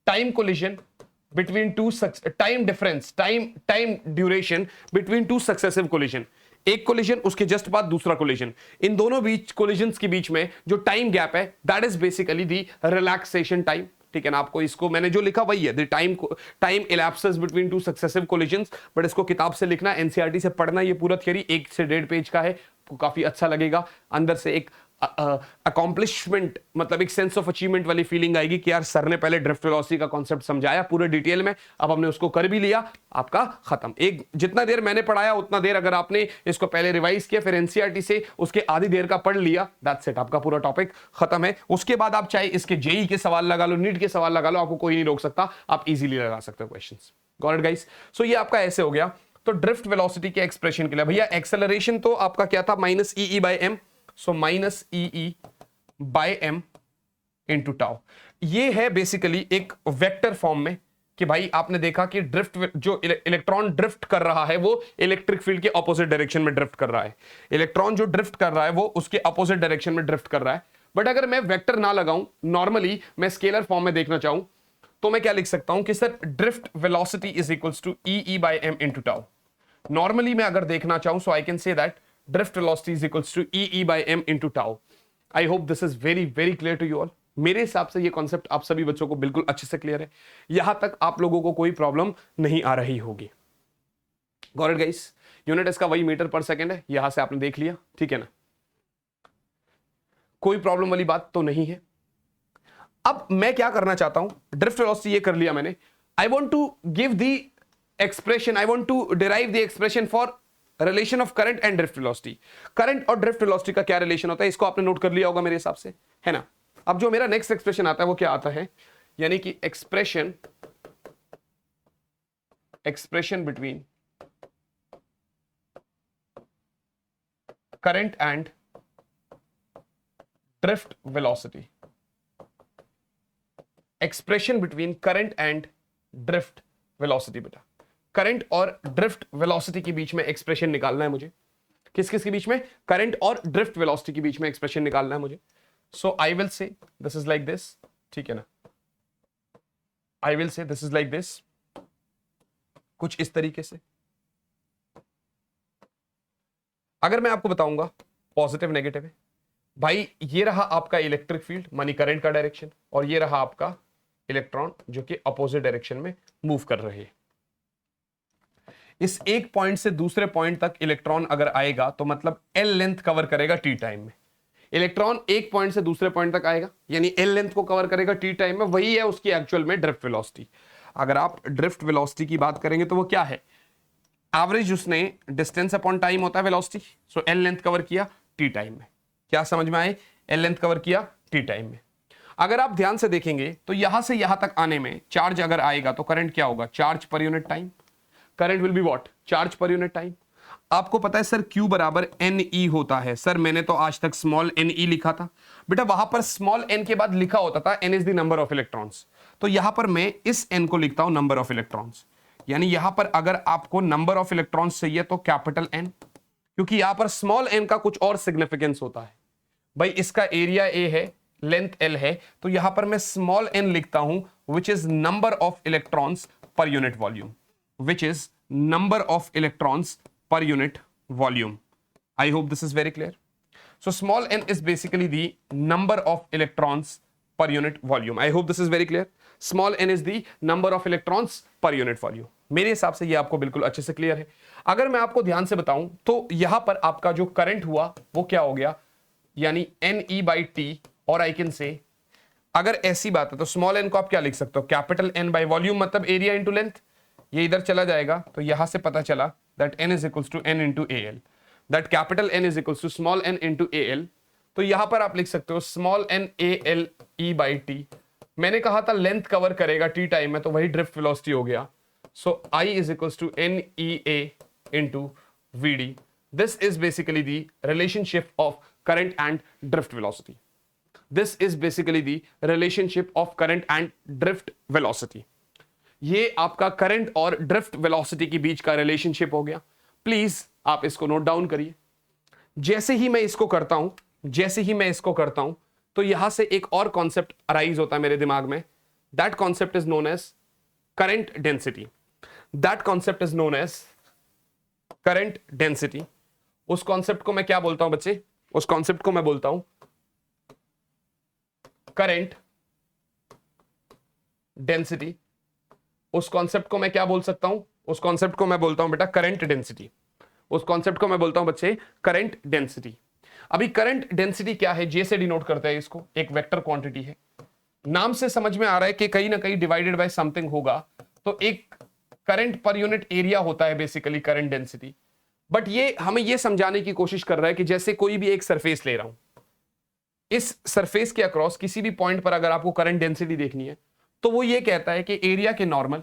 time collision between two time difference, time duration between two successive collision. एक कोलिजन, उसके जस्ट बाद दूसरा कोलिजन, इन दोनों बीच कोलिजन्स के बीच में जो टाइम गैप है that is basically the relaxation time. ठीक है ना? आपको इसको मैंने जो लिखा वही है, the time elapses between two successive collisions, but इसको किताब से लिखना, एनसीईआरटी से पढ़ना। ये पूरा थियरी 1 से 1.5 पेज का है, काफी अच्छा लगेगा। अंदर से एक अकॉम्प्लिशमेंट, मतलब एक सेंस ऑफ अचीवमेंट वाली फीलिंग आएगी कि यार सर ने पहले ड्रिफ्ट वेलोसिटी का कॉन्सेप्ट समझाया पूरे डिटेल में, अब हमने उसको कर भी लिया, आपका खत्म। एक जितना देर मैंने पढ़ाया उतना देर अगर आपने इसको पहले रिवाइज किया, फिर एनसीईआरटी से उसके आधी देर का पढ़ लिया, दैट्स इट, आपका पूरा टॉपिक खत्म है। उसके बाद आप चाहे इसके जेई के सवाल लगा लो, नीट के सवाल लगा लो, आपको कोई नहीं रोक सकता, आप इजीली लगा सकते हो questions. Got it guys? So ये आपका ऐसे हो गया। तो ड्रिफ्ट वेलोसिटी के एक्सप्रेशन के लिए भैया एक्सेलरेशन तो आपका क्या था? Minus E by M, so minus E by M into tau. ये है बेसिकली एक वेक्टर फॉर्म में कि भाई आपने देखा कि ड्रिफ्ट, जो इलेक्ट्रॉन ड्रिफ्ट कर रहा है वो इलेक्ट्रिक फील्ड के ऑपोजिट डायरेक्शन में ड्रिफ्ट कर रहा है। इलेक्ट्रॉन जो ड्रिफ्ट कर रहा है वो उसके ऑपोजिट डायरेक्शन में ड्रिफ्ट कर रहा है। बट अगर मैं वेक्टर ना लगाऊं, नॉर्मली मैं स्केलर फॉर्म में देखना चाहूं, तो मैं क्या लिख सकता हूं कि sir drift velocity is equals to E by M into tau. Normally मैं अगर देखना चाहूं, so I can say that drift velocity is equals to E by M into tau. I hope this is very very clear to you all. मेरे हिसाब से ये concept आप सभी बच्चों को बिल्कुल अच्छे से क्लियर है, यहां तक आप लोगों को कोई प्रॉब्लम नहीं आ रही होगी। Got it guys? यूनिट इसका वही मीटर पर सेकंड है, यहां से आपने देख लिया, ठीक है ना? कोई प्रॉब्लम वाली बात तो नहीं है। अब मैं क्या करना चाहता हूं, ड्रिफ्ट वेलोसिटी ये कर लिया मैंने। I want to give the expression, I want to derive the expression for relation of current and drift velocity. Current और ड्रिफ्ट वेलोसिटी का क्या रिलेशन होता है, इसको आपने नोट कर लिया होगा मेरे हिसाब से, है ना? अब जो मेरा नेक्स्ट एक्सप्रेशन आता है वो क्या आता है, यानी कि expression between current and drift velocity. Expression between current and drift velocity. बेटा करंट और ड्रिफ्ट वेलोसिटी के बीच में एक्सप्रेशन निकालना है मुझे। किस किस के बीच में? करंट और ड्रिफ्ट वेलोसिटी के बीच में एक्सप्रेशन निकालना है मुझे। So I will say this is like this, ठीक है ना? I will say this is like this, कुछ इस तरीके से। अगर मैं आपको बताऊंगा पॉजिटिव नेगेटिव है, भाई ये रहा आपका इलेक्ट्रिक फील्ड मानी करंट का डायरेक्शन, और ये रहा आपका इलेक्ट्रॉन जो कि अपोजिट डायरेक्शन में मूव कर रहे हैं। इस एक पॉइंट से दूसरे पॉइंट तक इलेक्ट्रॉन अगर आएगा तो मतलब एल लेंथ कवर करेगा टी टाइम में। इलेक्ट्रॉन एक पॉइंट से दूसरे पॉइंट तक आएगा यानी एल लेंथ को कवर करेगा टी टाइम में, वही है उसकी एक्चुअल में ड्रिफ्ट वेलोसिटी। अगर आप ड्रिफ्ट वेलोसिटी की बात करेंगे तो वो क्या है? एवरेज उसने डिस्टेंस अपॉन टाइम होता है velocity, so L length cover किया टी टाइम में। क्या समझ में आए? एल लेंथ कवर किया टी टाइम में। अगर आप ध्यान से देखेंगे तो यहां से यहां तक आने में चार्ज अगर आएगा तो करंट क्या होगा? Charge per unit time. Current will be what? Charge per unit time. आपको पता है सर Q बराबर NE होता है। सर मैंने तो आज तक स्मॉल NE लिखा था बेटा, वहां पर स्मॉल n के बाद लिखा होता था n is the number of electrons. तो यहां पर मैं इस n को लिखता हूं नंबर ऑफ इलेक्ट्रॉन्स, यानी यहां पर अगर आपको नंबर ऑफ इलेक्ट्रॉन्स चाहिए तो कैपिटल N, क्योंकि यहां पर स्मॉल n का कुछ और सिग्निफिकेंस होता है। भाई इसका एरिया A है, लेंथ L है, तो यहां पर मैं स्मॉल n लिखता हूं which is number of electrons per unit volume, which is number of electrons per unit volume. I hope this is very clear. So small n is basically the number of electrons per unit volume. I hope this is very clear. Small n is the number of electrons per unit volume. मेरे हिसाब से ये आपको बिल्कुल अच्छे से clear है। अगर मैं आपको ध्यान से बताऊं तो यहां पर आपका जो करंट हुआ वो क्या हो गया, यानी NE by T, और आई कैन से अगर ऐसी बात है तो स्मॉल n को आप क्या लिख सकते हो? कैपिटल N by वॉल्यूम, मतलब एरिया इंटू लेंथ। ये इधर चला जाएगा तो यहां से पता चला that n is equals to n into AL, that capital N is equals to small n into AL। तो यहां पर आप लिख सकते हो small n AL E by T। मैंने कहा था लेंथ कवर करेगा T टाइम में, तो वही ड्रिफ्ट वेलोसिटी हो गया। So I is equals to NEA into Vd. This is basically the relationship of current and drift velocity. This is basically the relationship of current and drift velocity. ये आपका current और drift velocity के बीच का relationship हो गया. Please आप इसको note down करिए. जैसे ही मैं इसको करता हूं तो यहां से एक और कॉन्सेप्ट अराइज होता है मेरे दिमाग में. That concept is known as current density. Current density. उस कॉन्सेप्ट को मैं क्या बोलता हूं बच्चे? उस कॉन्सेप्ट को मैं बोलता हूं करंट डेंसिटी. उस कॉन्सेप्ट को मैं क्या बोल सकता हूं? उस कॉन्सेप्ट को मैं बोलता हूं बेटा करंट डेंसिटी. उस कॉन्सेप्ट को मैं बोलता हूं बच्चे करंट डेंसिटी. अभी करंट डेंसिटी क्या है? जे से डिनोट करते हैं इसको. एक वेक्टर क्वांटिटी है. नाम से समझ में आ रहा है कि कहीं ना कहीं डिवाइडेड बाय समथिंग होगा. तो एक करंट पर यूनिट एरिया होता है बेसिकली करंट डेंसिटी. बट ये हमें ये समझाने की कोशिश कर रहा है कि जैसे कोई भी एक सरफेस ले रहा हूं, इस सरफेस के अक्रॉस किसी भी पॉइंट पर अगर आपको करंट डेंसिटी देखनी है तो वो ये कहता है कि एरिया के नॉर्मल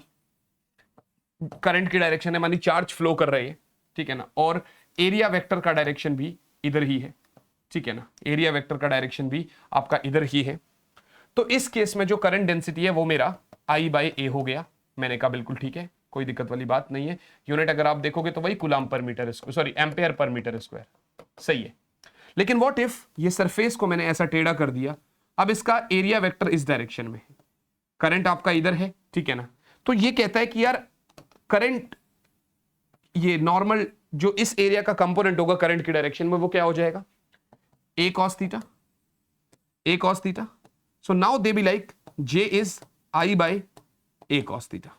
करंट की डायरेक्शन है, मानी चार्ज फ्लो कर रहे हैं, ठीक है ना, और एरिया वेक्टर का डायरेक्शन भी इधर ही है, ठीक है ना, एरिया वेक्टर का डायरेक्शन भी आपका इधर ही है. तो इस केस में जो करंट डेंसिटी है वो मेरा I/A हो गया. मैंने कहा बिल्कुल ठीक है, कोई दिक्कत वाली बात नहीं है. यूनिट अगर आप देखोगे तो वही coulomb per metre square, sorry ampere per metre square, सही है. लेकिन व्हाट इफ ये सरफेस को मैंने ऐसा टेढ़ा कर दिया. अब इसका एरिया वेक्टर इस डायरेक्शन में है, करंट आपका इधर है, ठीक है ना. तो ये कहता है कि यार करंट, ये नॉर्मल जो इस एरिया का कंपोनेंट होगा करंट की डायरेक्शन में, वो क्या हो जाएगा? A cos theta. So now they be like J is I/A cos theta.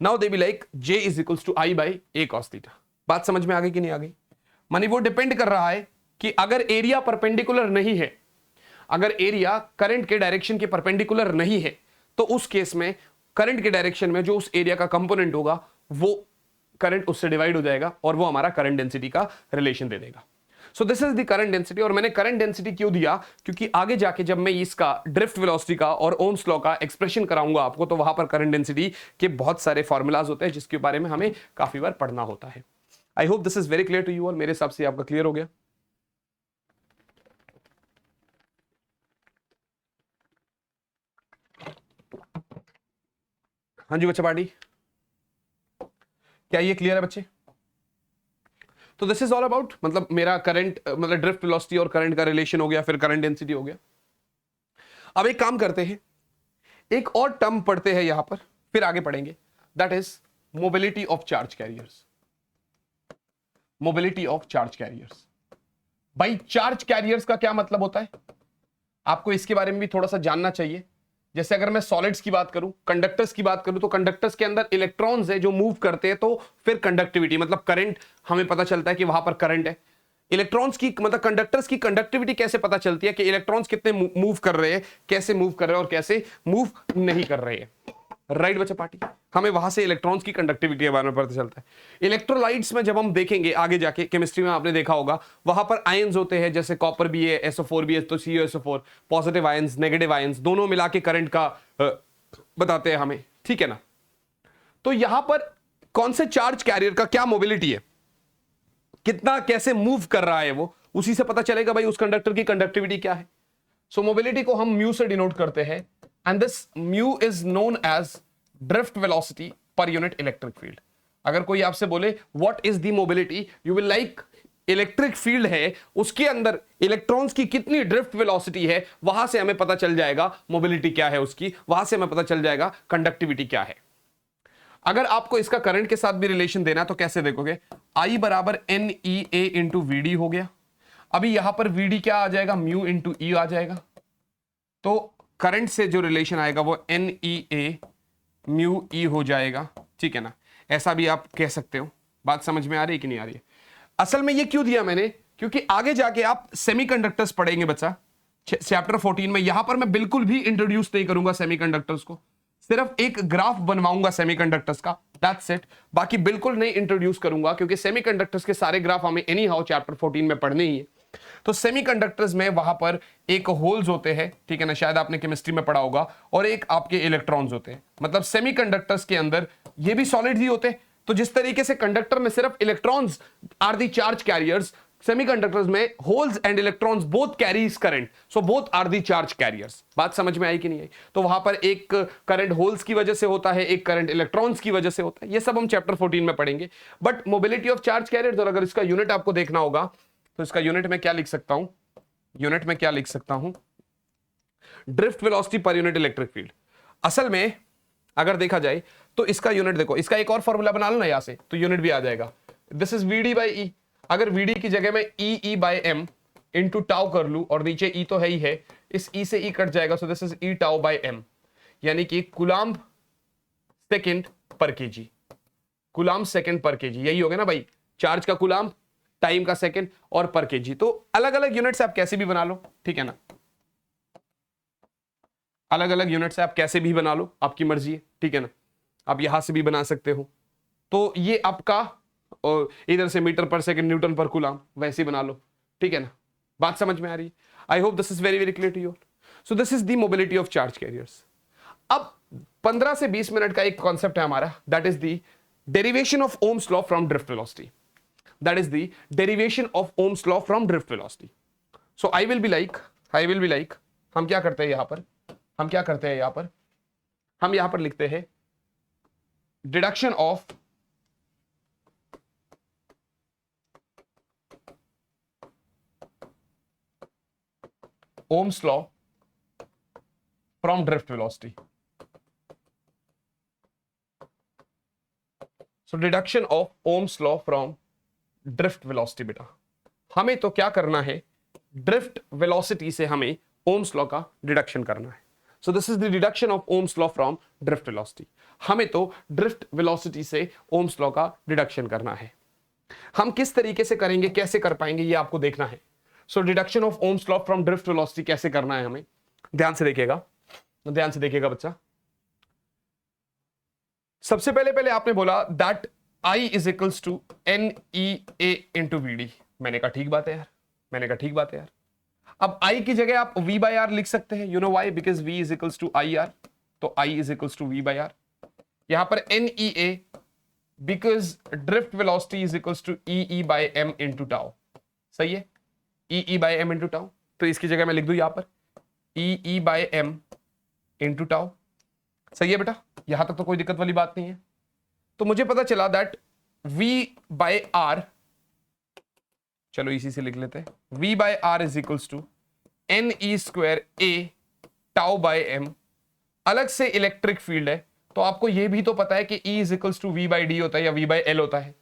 Now they be like J is equals to I/A cos theta. बात समझ में आ गई कि नहीं आ गई? मानी वो डिपेंड कर रहा है कि अगर एरिया परपेंडिकुलर नहीं है, अगर एरिया करंट के डायरेक्शन के परपेंडिकुलर नहीं है, तो उस केस में करंट के डायरेक्शन में जो उस एरिया का कंपोनेंट होगा वो करंट उससे डिवाइड हो जाएगा और वो हमारा करंट डेंसिटी का रिलेशन दे देगा. सो this is the current density. और मैंने करंट डेंसिटी क्यों दिया? क्योंकि आगे जाके जब मैं इसका ड्रिफ्ट वेलोसिटी का और ओम्स लॉ का एक्सप्रेशन कराऊंगा आपको, तो वहां पर करंट डेंसिटी के बहुत सारे फॉर्मूलाज होते हैं जिसके बारे में हमें काफी बार पढ़ना होता है. I hope this is very clear to you all. मेरे हिसाब से आपका क्लियर हो गया. हाँ जी बच्चा पार्टी, क्या ये क्लियर है बच्चे? तो दिस इज ऑल अबाउट, मतलब मेरा करंट, मतलब ड्रिफ्ट वेलोसिटी और करंट का रिलेशन हो गया, फिर करंट डेंसिटी हो गया. अब एक काम करते हैं, एक और टर्म पढ़ते हैं यहां पर, फिर आगे पढ़ेंगे. That is mobility of charge carriers. Mobility of charge carriers. भाई चार्ज कैरियर्स का क्या मतलब होता है? आपको इसके बारे में भी थोड़ा सा जानना चाहिए. जैसे अगर मैं सॉलिड्स की बात करूं, कंडक्टर्स की बात करूं, तो कंडक्टर्स के अंदर इलेक्ट्रॉन्स है जो मूव करते हैं, तो फिर कंडक्टिविटी मतलब करंट, हमें पता चलता है कि वहां पर करंट है. इलेक्ट्रॉन्स की मतलब कंडक्टर्स की कंडक्टिविटी कैसे पता चलती है कि इलेक्ट्रॉन्स कितने मूव कर रहे हैं, कैसे मूव कर रहे हैं और कैसे मूव नहीं कर रहे हैं. राइट बच्चा पार्टी, हमें वहां से इलेक्ट्रॉन्स की कंडक्टिविटी के बारे में पता चलता है. इलेक्ट्रोलाइट्स में जब हम देखेंगे आगे जाके, केमिस्ट्री में आपने देखा होगा, वहां पर आयंस होते हैं, जैसे कॉपर भी है, SO4 भी है, तो CuSO4, positive ions, negative ions, दोनों मिला के करंट का बताते हैं हमें, ठीक है ना. तो यहां पर कौन से चार्ज कैरियर का क्या मोबिलिटी है, कितना कैसे मूव कर रहा है वो, उसी से पता चलेगा भाई उस कंडक्टर की कंडक्टिविटी क्या है. सो मोबिलिटी को हम म्यू से डिनोट करते हैं, and this mu is known as drift velocity per unit electric field. अगर कोई आपसे बोले what is the mobility, you will like electric field है, उसके अंदर इलेक्ट्रॉन्स की कितनी ड्रिफ्ट वेलोसिटी है, वहां से हमें पता चल जाएगा मोबिलिटी क्या है उसकी, वहां से हमें पता चल जाएगा कंडक्टिविटी क्या है. अगर आपको इसका करंट के साथ भी रिलेशन देना तो कैसे देखोगे? I बराबर NEA इंटू VD हो गया. अभी यहां पर VD क्या आ जाएगा? म्यू इंटू E आ जाएगा. तो करंट से जो रिलेशन आएगा वो NEA म्यू E हो जाएगा, ठीक है ना. ऐसा भी आप कह सकते हो. बात समझ में आ रही है कि नहीं आ रही है? असल में ये क्यों दिया मैंने, क्योंकि आगे जाके आप सेमीकंडक्टर्स पढ़ेंगे बच्चा, चैप्टर 14 में. यहां पर मैं बिल्कुल भी इंट्रोड्यूस नहीं करूंगा सेमीकंडक्टर्स को, सिर्फ एक ग्राफ बनवाऊंगा सेमीकंडक्टर्स का, दैट्स इट. बाकी बिल्कुल नहीं इंट्रोड्यूस करूंगा, क्योंकि सेमीकंडक्टर्स के सारे ग्राफ हमें एनी हाउ चैप्टर 14 में पढ़ने ही है. तो सेमीकंडक्टर्स में वहां पर एक होल्स होते हैं, ठीक है ना, शायद आपने केमिस्ट्री में पढ़ा होगा, और एक आपके इलेक्ट्रॉन्स होते हैं. मतलब सेमीकंडक्टर्स के अंदर ये भी सॉलिड ही होते हैं, तो जिस तरीके से कंडक्टर में सिर्फ electrons are the charge carriers, semiconductors में holes and electrons both carries current, so both are the charge carriers. बात समझ में आई कि नहीं आई? तो वहां पर एक करंट होल्स की वजह से होता है, एक करंट इलेक्ट्रॉन्स की वजह से होता है। ये सब हम चैप्टर 14 में पढ़ेंगे। But mobility of charge carriers, और अगर इसका यूनिट आपको देखना होगा तो इसका यूनिट में क्या लिख सकता हूं, यूनिट में क्या लिख सकता हूं, drift velocity per unit electric field. असल में अगर देखा जाए तो इसका यूनिट देखो, इसका एक और फॉर्मूला बना लो ना यहां से, तो यूनिट भी आ जाएगा। This is VD by E. अगर वीडी की जगह में ई बाई एम इंटू टाउ कर लू, और नीचे ई तो है ही है, इस ई से ई कट जाएगा, so this is E tau by M, यानी कि coulomb second per kg, coulomb second per kg, यही हो गया ना भाई, चार्ज का कूलम्ब, टाइम का सेकेंड और पर केजी। तो अलग अलग यूनिट्स आप कैसे भी बना लो, ठीक है ना, अलग अलग यूनिट से आप कैसे भी बना लो, आपकी मर्जी है, ठीक है ना। आप यहां से भी बना सकते हो, तो ये आपका इधर से मीटर पर सेकंड न्यूटन पर कूलम्ब, वैसे बना लो, ठीक है ना। बात समझ में आ रही है? I hope this is very very clear to you. So this is the mobility of charge carriers. अब 15 से 20 मिनट का एक कॉन्सेप्ट है हमारा, that is the derivation of Ohm's law from drift velocity, that is the derivation of Ohm's law from drift velocity. So I will be like हम क्या करते हैं यहां पर, हम क्या करते हैं यहां पर, हम यहां पर लिखते हैं deduction of Ohm's law from drift velocity. So deduction of Ohm's law from drift velocity. बेटा हमें तो क्या करना है, ड्रिफ्ट वेलोसिटी से हमें ओम्स लॉ का डिडक्शन करना है। So this is the deduction of Ohm's law from drift velocity. हमें तो ड्रिफ्ट वेलोसिटी से ओम्स लॉ का डिडक्शन करना है। हम किस तरीके से करेंगे, कैसे कर पाएंगे, ये आपको देखना है। So deduction of Ohm's law from drift velocity कैसे करना है हमें, ध्यान से देखिएगा, ध्यान से देखिएगा बच्चा। सबसे पहले आपने बोला that I is equals to NEA into VD। मैंने कहा ठीक बात है यार, मैंने कहा ठीक बात है यार। अब I की जगह आप V बाई आर लिख सकते हैं, you know why, because V is equals to IR, तो I is equals to V by R. यहां पर NEA because drift velocity is equals to EE by M into tau, सही है, EE by M into tau. तो इसकी जगह मैं लिख दूं यहां पर EE by M into tau, सही है बेटा, यहां तक तो कोई दिक्कत वाली बात नहीं है। तो मुझे पता चला दैट V बाय R, चलो इसी से लिख लेते हैं, V by R is equals to NE square A tau by M। अलग से इलेक्ट्रिक फील्ड है, तो आपको यह भी तो पता है कि E is equals to V by D होता है या V बाय L होता है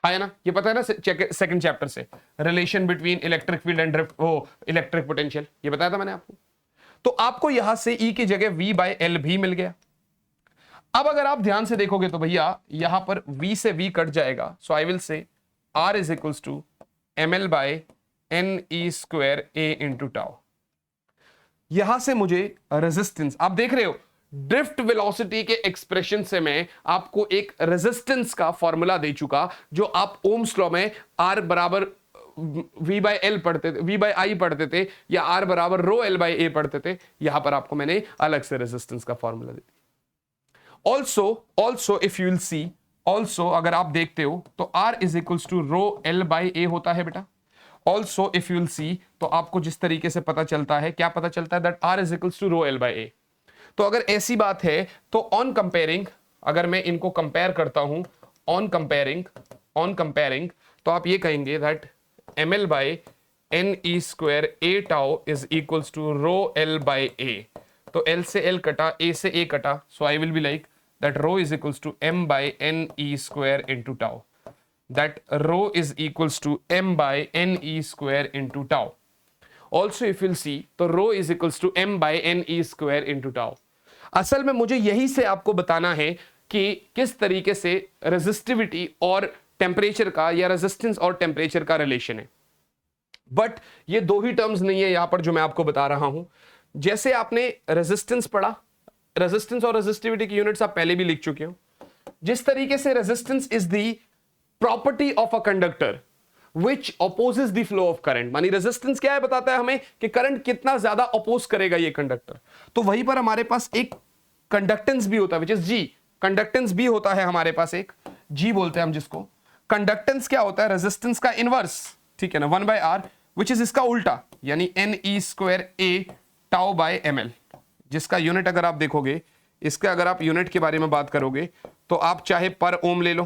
ना, ये पता है ना सेकंड चैप्टर से, relation between electric field and drift, वो इलेक्ट्रिक पोटेंशियल, ये बताया था मैंने आपको। तो आपको यहां से E की जगह V बाय L भी मिल गया। अब अगर आप ध्यान से देखोगे तो भैया यहां पर V से V कट जाएगा, so I will say R is equals to ML by NE square A into tau. यहां से मुझे रेजिस्टेंस, आप देख रहे हो ड्रिफ्ट वेलोसिटी के एक्सप्रेशन से मैं आपको एक रेजिस्टेंस का फॉर्मूला दे चुका, जो आप ओम्स लॉ में R बराबर V बाय एल पढ़ते थे, V बाय आई पढ़ते थे, या R बराबर रो L बाय ए पढ़ते थे। यहां पर आपको मैंने अलग से रेजिस्टेंस का फॉर्मूला दे दिया। Also if you will see, also अगर आप देखते हो तो R is equals to rho L by A होता है बेटा। Also if you will see, तो आपको जिस तरीके से पता चलता है, क्या पता चलता है, that R is equals to rho L by A. तो अगर ऐसी बात है तो ऑन कंपेयरिंग, अगर मैं इनको कंपेयर करता हूं, ऑन कंपेयरिंग, तो आप ये कहेंगे that ML by NE square A tau is equals to rho L by A. तो L से L कटा, A से A कटा, so I will be like that rho is equals to M by NE square into tau. That rho is equals to M by NE square into tau. Also if you'll see, तो rho is equals to M by NE square into tau. असल में मुझे यही से आपको बताना है कि किस तरीके से रेजिस्टिविटी और टेम्परेचर का, या रेजिस्टेंस और टेम्परेचर का रिलेशन है। बट ये दो ही टर्म्स नहीं है यहां पर जो मैं आपको बता रहा हूं। जैसे आपने रेजिस्टेंस पढ़ा, रेजिस्टेंस और रेजिस्टिविटी की यूनिट्स आप पहले भी लिख चुके हो। जिस तरीके से resistance is the property of a conductor which opposes the flow of current, मानी रेजिस्टेंस क्या है, बताता है हमें कि करंट कितना ज्यादा अपोज करेगा ये कंडक्टर। तो वहीं पर हमारे पास एक कंडक्टेंस भी होता है, विच इज जी, कंडक्टेंस भी होता है हमारे पास एक, जी बोलते हैं हम जिसको। कंडक्टेंस क्या होता है? रेजिस्टेंस का इनवर्स, ठीक है ना, 1/r, विच इज इसका उल्टा, यानी NE²A टाउ बाय ml, जिसका यूनिट अगर आप देखोगे, इसका अगर आप यूनिट के बारे में बात करोगे तो आप चाहे पर ओम ले लो,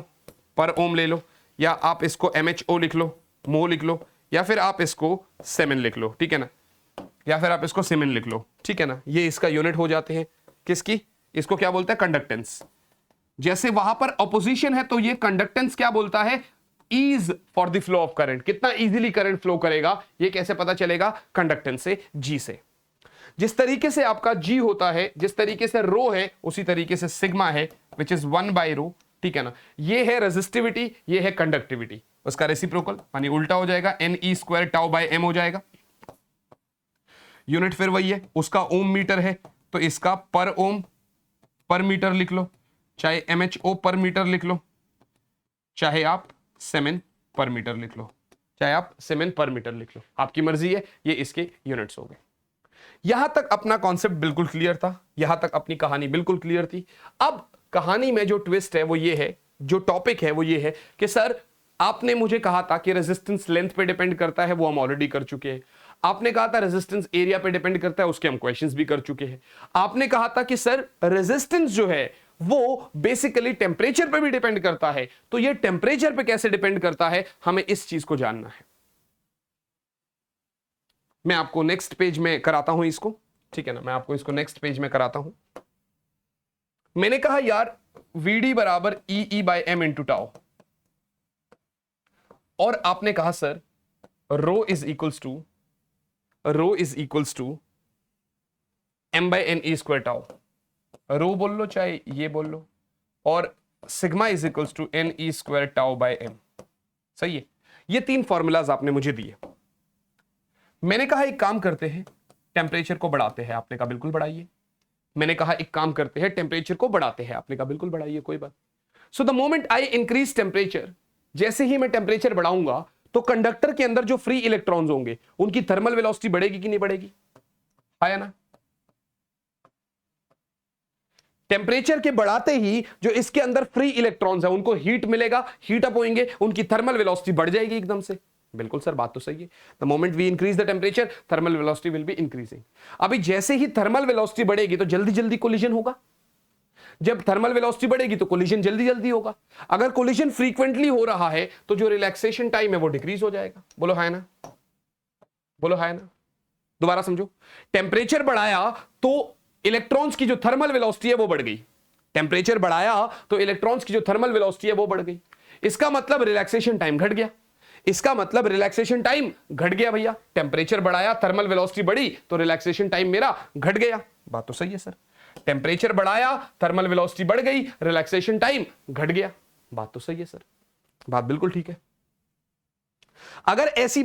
पर ओम ले लो, या आप इसको MHO लिख लो, मो लिख लो, या फिर आप इसको सेमेन लिख लो, ठीक है ना, या फिर आप इसको सीमेन लिख लो, ठीक है ना। ये इसका यूनिट हो जाते हैं किसकी? इसको क्या बोलते हैं? कंडक्टेंस। जैसे वहां पर अपोजिशन है तो ये कंडक्टेंस क्या बोलता है? Ease for the flow of current, कितना इजीली करंट फ्लो करेगा, ये कैसे पता चलेगा? कंडक्टेंस से, जी से। जिस तरीके से आपका जी होता है, जिस तरीके से रो है, उसी तरीके से सिग्मा है, विच इज 1/ρ, ठीक है ना। ये है रेजिस्टिविटी, ये है कंडक्टिविटी, उसका रेसिप्रोकल मानी उल्टा हो जाएगा, NE² टाउ बाय m हो जाएगा। यूनिट फिर वही है, उसका ओम मीटर है तो इसका पर ओम पर मीटर लिख लो, चाहे MHO पर मीटर लिख लो, चाहे आप सेमेन पर मीटर लिख लो, चाहे आप सेमेन पर मीटर लिख लो, आपकी मर्जी है। ये इसके यूनिट्स हो गए। यहां तक अपना कॉन्सेप्ट बिल्कुल क्लियर था, यहां तक अपनी कहानी बिल्कुल क्लियर थी। अब कहानी में जो ट्विस्ट है वो ये है, जो टॉपिक है वो ये है कि सर आपने मुझे कहा था कि रेजिस्टेंस लेंथ पे डिपेंड करता है, वो हम ऑलरेडी कर चुके हैं। आपने कहा था रेजिस्टेंस एरिया पे डिपेंड करता है, उसके हम क्वेश्चंस भी कर चुके हैं। आपने कहा था कि सर रेजिस्टेंस जो है वो बेसिकली टेम्परेचर पे भी डिपेंड करता है, तो ये टेम्परेचर पे कैसे डिपेंड करता है, हमें इस चीज को जानना है। मैं आपको नेक्स्ट पेज में कराता हूं इसको, ठीक है ना, मैं आपको इसको नेक्स्ट पेज में कराता हूं। मैंने कहा यार VD बराबर EE/m इंटू टाउ, और आपने कहा sir rho is equals to m/NE² tau, rho बोल लो चाहे ये बोल लो, और sigma is equals to NE² tau by m। सही है, ये तीन फॉर्मूलाज आपने मुझे दिए। मैंने कहा एक काम करते हैं, टेम्परेचर को बढ़ाते हैं, आपने कहा बिल्कुल बढ़ाइए। मैंने कहा एक काम करते हैं, टेम्परेचर को बढ़ाते हैं, आपने कहा बिल्कुल बढ़ाइए, कोई बात। So the moment I increase temperature, जैसे ही मैं टेम्परेचर बढ़ाऊंगा तो कंडक्टर के अंदर जो फ्री इलेक्ट्रॉन्स होंगे उनकी थर्मल वेलोसिटी बढ़ेगी कि नहीं बढ़ेगी? आया ना? टेम्परेचर के बढ़ाते ही जो इसके अंदर फ्री इलेक्ट्रॉन्स है उनको हीट मिलेगा, हीट अप होंगे, उनकी थर्मल वेलोसिटी बढ़ जाएगी एकदम से। बिल्कुल सर, बात तो सही है। The moment we increase the temperature thermal velocity will be increasing. अभी जैसे ही थर्मल वेलोसिटी बढ़ेगी तो जल्दी जल्दी कोलिजन होगा। जब थर्मल वेलोसिटी बढ़ेगी तो कोलिजन जल्दी जल्दी होगा। अगर कोलिजन फ्रीक्वेंटली हो रहा है तो जो रिलैक्सेशन टाइम है वो डिक्रीज हो जाएगा। बोलो हाय ना, बोलो हाय ना। दोबारा समझो, टेम्परेचर बढ़ाया तो इलेक्ट्रॉन्स की जो थर्मल वेलोसिटी है वो बढ़ गई। टेम्परेचर बढ़ाया तो इलेक्ट्रॉन्स की जो थर्मल वेलोसिटी है वो बढ़ गई। इसका मतलब रिलैक्सेशन टाइम घट गया। इसका मतलब रिलैक्सेशन टाइम घट गया भैया। टेम्परेचर बढ़ाया, थर्मल वेलोसिटी बढ़ी तो रिलैक्सेशन टाइम मेरा घट गया। बात तो सही है सर। टेम्परेचर बढ़ाया, थर्मल वेलोसिटी बढ़ गई, रिलैक्सेशन टाइम घट गया। बात तो सही है सर, बात बिल्कुल ठीक है। अगर ऐसी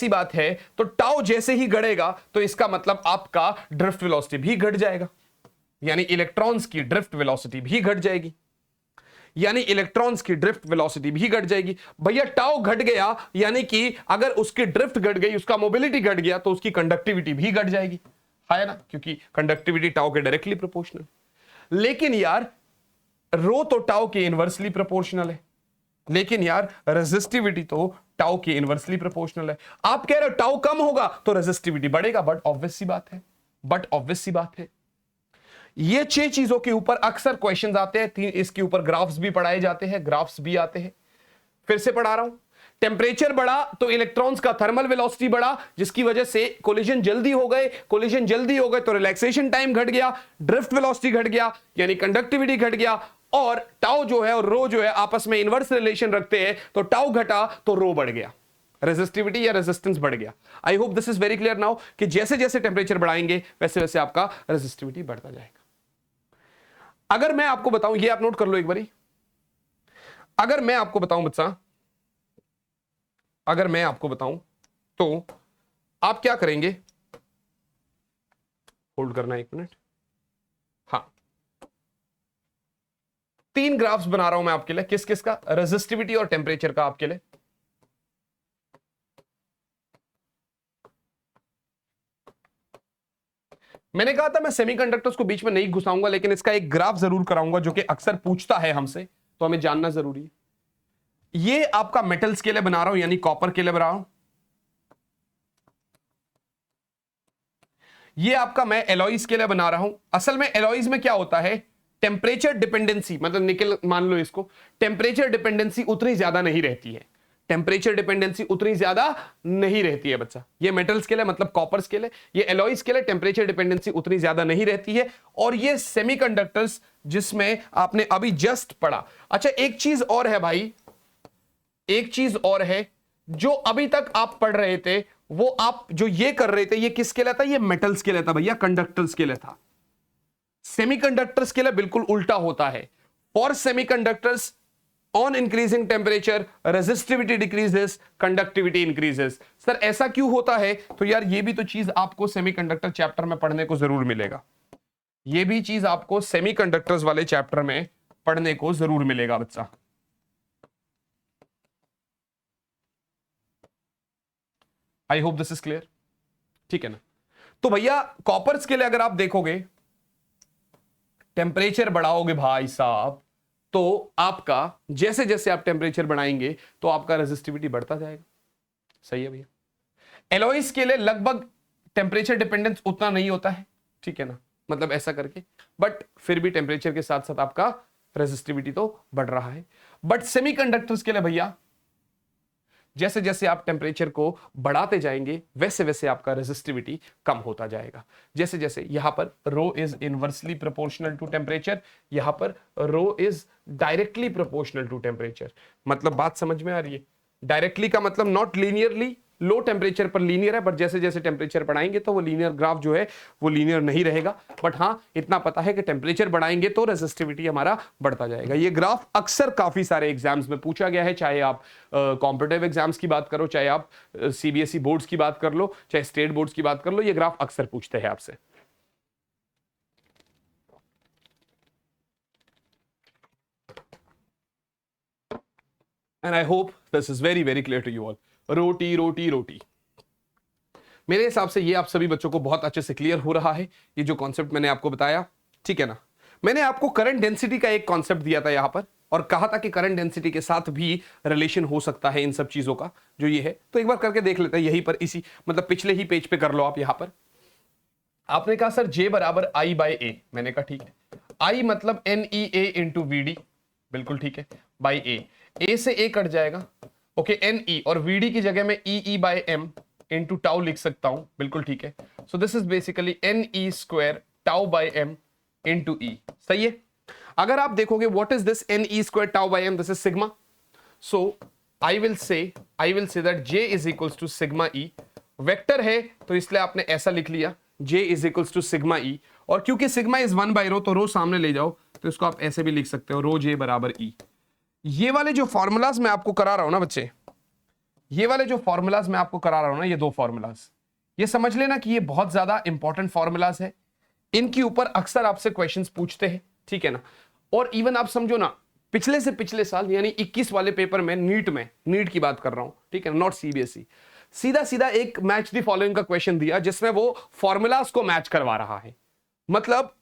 बात है तो टाउ जैसे ही घटेगा तो इसका मतलब आपका ड्रिफ्ट वेलोसिटी भी घट जाएगा, यानी इलेक्ट्रॉन्स की ड्रिफ्ट वेलोसिटी भी घट जाएगी, भैया टाउ घट गया यानी कि अगर उसकी ड्रिफ्ट घट गई, उसका मोबिलिटी घट गया तो उसकी कंडक्टिविटी भी घट जाएगी, है ना, क्योंकि कंडक्टिविटी टाउ के डायरेक्टली प्रोपोर्शनल। लेकिन यार रो तो टाउ के इनवर्सली प्रोपोर्शनल है, लेकिन यार रेजिस्टिविटी तो टाउ के इनवर्सली प्रोपोर्शनल है। आप कह रहे हो टाउ कम होगा तो रेजिस्टिविटी बढ़ेगा, बट ऑब्वियस सी बात है। ये 6 चीजों के ऊपर अक्सर क्वेश्चंस आते हैं। इसके ऊपर ग्राफ्स भी पढ़ाए जाते हैं, ग्राफ्स भी आते हैं। फिर से पढ़ा रहा हूं, टेम्परेचर बढ़ा तो इलेक्ट्रॉन्स का थर्मल वेलोसिटी बढ़ा, जिसकी वजह से कोलिजन जल्दी हो गए तो रिलैक्सेशन टाइम घट गया, ड्रिफ्ट वेलोसिटी घट गया, यानी कंडक्टिविटी घट गया, और टाउ जो है और रो जो है आपस में इनवर्स रिलेशन रखते हैं, तो टाउ घटा तो रो बढ़ गया, रेजिस्टिविटी या रेजिस्टेंस बढ़ गया। आई hope this is very clear now कि जैसे जैसे टेम्परेचर बढ़ाएंगे वैसे वैसे आपका रेजिस्टिविटी बढ़ता जाएगा। अगर मैं आपको बताऊं, ये आप नोट कर लो एक बारी, अगर मैं आपको बताऊं बच्चा, अगर मैं आपको बताऊं तो आप क्या करेंगे, होल्ड करना एक मिनट। हाँ, 3 ग्राफ्स बना रहा हूं मैं आपके लिए, किस किस का, रेजिस्टिविटी और टेम्परेचर का आपके लिए। मैंने कहा था मैं सेमीकंडक्टर्स को बीच में नहीं घुसाऊंगा, लेकिन इसका एक ग्राफ जरूर कराऊंगा जो कि अक्सर पूछता है हमसे, तो हमें जानना जरूरी है। ये आपका मेटल्स के लिए बना रहा हूं, यानी कॉपर के लिए बना रहा हूं। ये आपका मैं एलॉइज के लिए बना रहा हूं। असल में एलॉइज में क्या होता है, टेम्परेचर डिपेंडेंसी, मतलब निकल मान लो इसको, टेम्परेचर डिपेंडेंसी उतनी ज्यादा नहीं रहती है, टेम्परेचर डिपेंडेंसी उतनी ज्यादा नहीं रहती है बच्चा। ये मेटल्स के लिए मतलब कॉपर्स के लिए, ये एलॉइज के लिए टेम्परेचर डिपेंडेंसी उतनी ज्यादा नहीं रहती है। और ये सेमीकंडक्टर्स जिसमें आपने अभी जस्ट पढ़ा। अच्छा एक चीज और है भाई, एक चीज और है, जो अभी तक आप पढ़ रहे थे वो आप जो ये कर रहे थे, ये किसके लिए था, ये मेटल्स के लिए था भैया, कंडक्टर्स के लिए था। सेमीकंडक्टर्स के लिए बिल्कुल उल्टा होता है। For semiconductors on increasing temperature resistivity decreases, conductivity increases. Sir ऐसा क्यों होता है, तो यार ये भी तो चीज आपको सेमीकंडक्टर चैप्टर में पढ़ने को जरूर मिलेगा, ये भी चीज आपको सेमीकंडक्टर्स वाले चैप्टर में पढ़ने को जरूर मिलेगा बच्चा। आई होप दिस इज क्लियर, ठीक है ना। तो भैया कॉपर्स के लिए अगर आप देखोगे, टेम्परेचर बढ़ाओगे भाई साहब, तो आपका जैसे जैसे आप टेम्परेचर बढ़ाएंगे तो आपका रेजिस्टिविटी बढ़ता जाएगा। सही है भैया। एलॉइस के लिए लगभग टेम्परेचर डिपेंडेंस उतना नहीं होता है, ठीक है ना, मतलब ऐसा करके, बट फिर भी टेम्परेचर के साथ साथ आपका रेजिस्टिविटी तो बढ़ रहा है। बट सेमीकंडक्टर्स के लिए भैया जैसे जैसे आप टेम्परेचर को बढ़ाते जाएंगे वैसे वैसे आपका रेजिस्टिविटी कम होता जाएगा। जैसे जैसे यहां पर rho is inversely proportional to temperature, यहां पर rho is directly proportional to temperature. मतलब बात समझ में आ रही है? डायरेक्टली का मतलब नॉट लीनियरली, लो टेम्परेचर पर लीनियर है, बट जैसे जैसे टेम्परेचर बढ़ाएंगे तो वो लीनियर ग्राफ जो है वो लीनियर नहीं रहेगा। बट हाँ इतना पता है कि टेम्परेचर बढ़ाएंगे तो रेजिस्टिविटी हमारा बढ़ता जाएगा। ये ग्राफ अक्सर काफी सारे एग्जाम्स में पूछा गया है, चाहे आप कॉम्पिटिटिव एग्जाम्स की बात करो, चाहे आप सीबीएसई बोर्ड्स की बात कर लो, चाहे स्टेट बोर्ड्स की बात कर लो, ये ग्राफ अक्सर पूछते हैं आपसे। And I hope this is very very clear to you all. रोटी रोटी रोटी, मेरे हिसाब से ये आप सभी बच्चों को बहुत अच्छे से क्लियर हो रहा है, ये जो कॉन्सेप्ट मैंने आपको बताया, ठीक है ना। मैंने आपको करंट डेंसिटी का एक कॉन्सेप्ट दिया था यहां पर, और कहा था कि करंट डेंसिटी के साथ भी रिलेशन हो सकता है इन सब चीजों का जो ये है। तो एक बार करके देख लेते हैं यहीं पर, इसी मतलब पिछले ही पेज पे कर लो आप। यहां पर आपने कहा सर J बराबर I बाई ए, मैंने कहा ठीक है, I मतलब NEA इंटू VD, बिल्कुल ठीक है, बाई ए से ए कट जाएगा, ओके, NE, और VD की जगह में EE by M into tau लिख सकता हूं, बिल्कुल ठीक है। So this is basically NE square tau by M into E, सही है। अगर आप देखोगे what is this NE square tau by M, this is sigma. So I will say that J is equals to sigma E। Vector है तो इसलिए आपने ऐसा लिख लिया, J is equals to sigma E, और क्योंकि सिग्मा इज 1 बाई रो तो रो सामने ले जाओ, तो इसको आप ऐसे भी लिख सकते हो, रो J बराबर E। ये वाले जो फॉर्मूलाज मैं आपको करा रहा हूं ना बच्चे, ये वाले जो फॉर्मूलाज मैं आपको करा रहा हूं ना, ये दो फॉर्मूलाज, ये समझ लेना कि ये बहुत ज्यादा इंपॉर्टेंट फॉर्मूलाज है। इनके ऊपर अक्सर आपसे क्वेश्चंस पूछते हैं, ठीक है ना। और इवन आप समझो ना, पिछले से पिछले साल यानी 21 वाले पेपर में, नीट की बात कर रहा हूं, ठीक है, नॉट सीबीएसई, सीधा सीधा एक मैच द फॉलोइंग का क्वेश्चन दिया जिसमें वो फॉर्मूलाज को मैच करवा रहा है। मतलब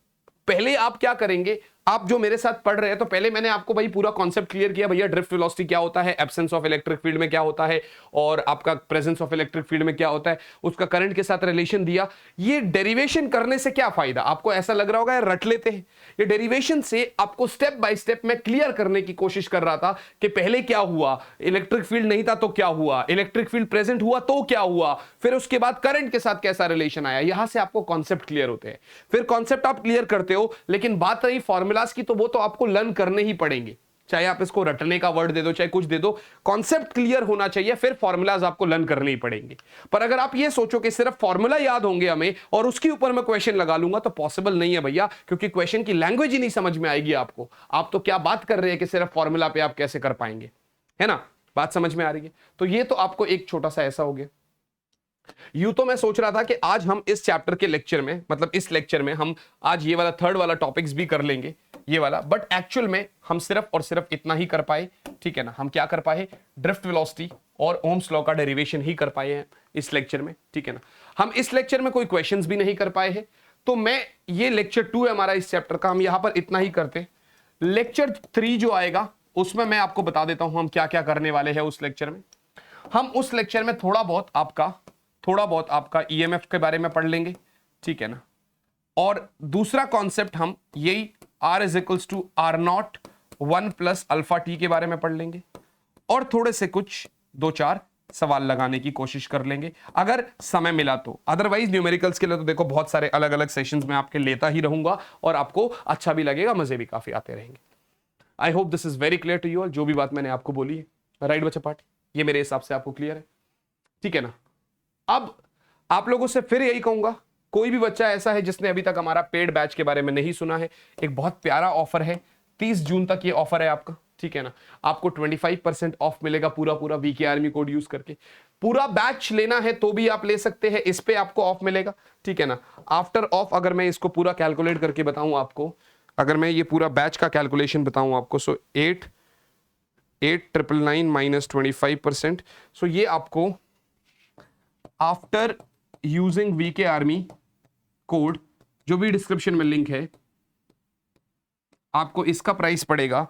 पहले आप क्या करेंगे, आप जो मेरे साथ पढ़ रहे हैं, तो पहले मैंने आपको भाई पूरा कॉन्सेप्ट क्लियर किया, भैया ड्रिफ्ट वेलोसिटी क्या होता है, एब्सेंस ऑफ इलेक्ट्रिक फील्ड में क्या होता है, और आपका प्रेजेंस ऑफ इलेक्ट्रिक फील्ड में क्या होता है, उसका करंट के साथ रिलेशन दिया। ये डेरिवेशन करने से क्या फायदा, आपको ऐसा लग रहा होगा यार रट लेते हैं, ये डेरिवेशन से आपको स्टेप बाय स्टेप मैं क्लियर करने की कोशिश कर रहा था कि पहले क्या हुआ, इलेक्ट्रिक फील्ड नहीं था तो क्या हुआ, इलेक्ट्रिक फील्ड प्रेजेंट हुआ तो क्या हुआ, फिर उसके बाद करंट के साथ कैसा रिलेशन आया। यहां से आपको कॉन्सेप्ट क्लियर होते हैं, फिर कॉन्सेप्ट आप क्लियर करते हो। लेकिन बात रही फॉर्मूलाज की, तो वो तो आपको लर्न करने ही पड़ेंगे, चाहे आप इसको रटने का वर्ड दे दो, चाहे कुछ दे दो, कॉन्सेप्ट क्लियर होना चाहिए, फिर फॉर्मूलाज आपको लर्न करने ही पड़ेंगे। पर अगर आप ये सोचो कि सिर्फ फॉर्मूला याद होंगे हमें और उसके ऊपर मैं क्वेश्चन लगा लूंगा, तो पॉसिबल नहीं है भैया, क्योंकि क्वेश्चन की लैंग्वेज ही नहीं समझ में आएगी आपको। आप तो क्या बात कर रहे हैं कि सिर्फ फॉर्मूला पे आप कैसे कर पाएंगे, है ना, बात समझ में आ रही है। तो ये तो आपको एक छोटा सा ऐसा हो गया। यूं तो मैं सोच रहा था कि आज हम इस चैप्टर के लेक्चर में, मतलब इस लेक्चर में हम आज ये वाला थर्ड वाला टॉपिक्स भी कर लेंगे, ये वाला, बट एक्चुअल में हम सिर्फ और सिर्फ इतना ही कर पाए, ठीक है ना। हम क्या कर पाए, ड्रिफ्ट वेलोसिटी और ओम्स लॉ का डेरिवेशन ही कर पाए हैं इस लेक्चर में, ठीक है ना। हम इस लेक्चर में कोई क्वेश्चंस भी नहीं कर पाए हैं, तो मैं ये लेक्चर 2 है हमारा इस चैप्टर का, हम यहां पर इतना ही करते। लेक्चर 3 जो आएगा उसमें मैं आपको बता देता हूं हम क्या क्या करने वाले हैं उस लेक्चर में। हम उस लेक्चर में थोड़ा बहुत आपका ईएमएफ के बारे में पढ़ लेंगे, ठीक है ना। और दूसरा कॉन्सेप्ट हम यही R is equals to R not 1 plus alpha T के बारे में पढ़ लेंगे, और थोड़े से कुछ 2-4 सवाल लगाने की कोशिश कर लेंगे अगर समय मिला तो। अदरवाइज न्यूमेरिकल्स के लिए तो देखो बहुत सारे अलग अलग सेशंस में आपके लेता ही रहूंगा, और आपको अच्छा भी लगेगा, मजे भी काफी आते रहेंगे। I hope this is very clear to you all, जो भी बात मैंने आपको बोली है। राइट बच्चा पार्टी, ये मेरे हिसाब से आपको क्लियर है, ठीक है ना। अब आप लोगों से फिर यही कहूंगा, कोई भी बच्चा ऐसा है जिसने अभी तक हमारा पेड बैच के बारे में नहीं सुना है, एक बहुत प्यारा ऑफर है, 30 जून तक ये ऑफर है आपका, ठीक है ना। आपको 25% ऑफ मिलेगा पूरा वीके आर्मी कोड यूज करके। पूरा बैच लेना है तो भी आप ले सकते हैं, इस पे आपको ऑफ मिलेगा, ठीक है ना। आफ्टर ऑफ अगर मैं इसको पूरा कैलकुलेट करके बताऊं आपको, अगर मैं ये पूरा बैच का कैलकुलेशन बताऊं आपको, सो 8,999 माइनस 25%, सो ये आपको after using VK army code, जो भी डिस्क्रिप्शन में लिंक है, आपको इसका प्राइस पड़ेगा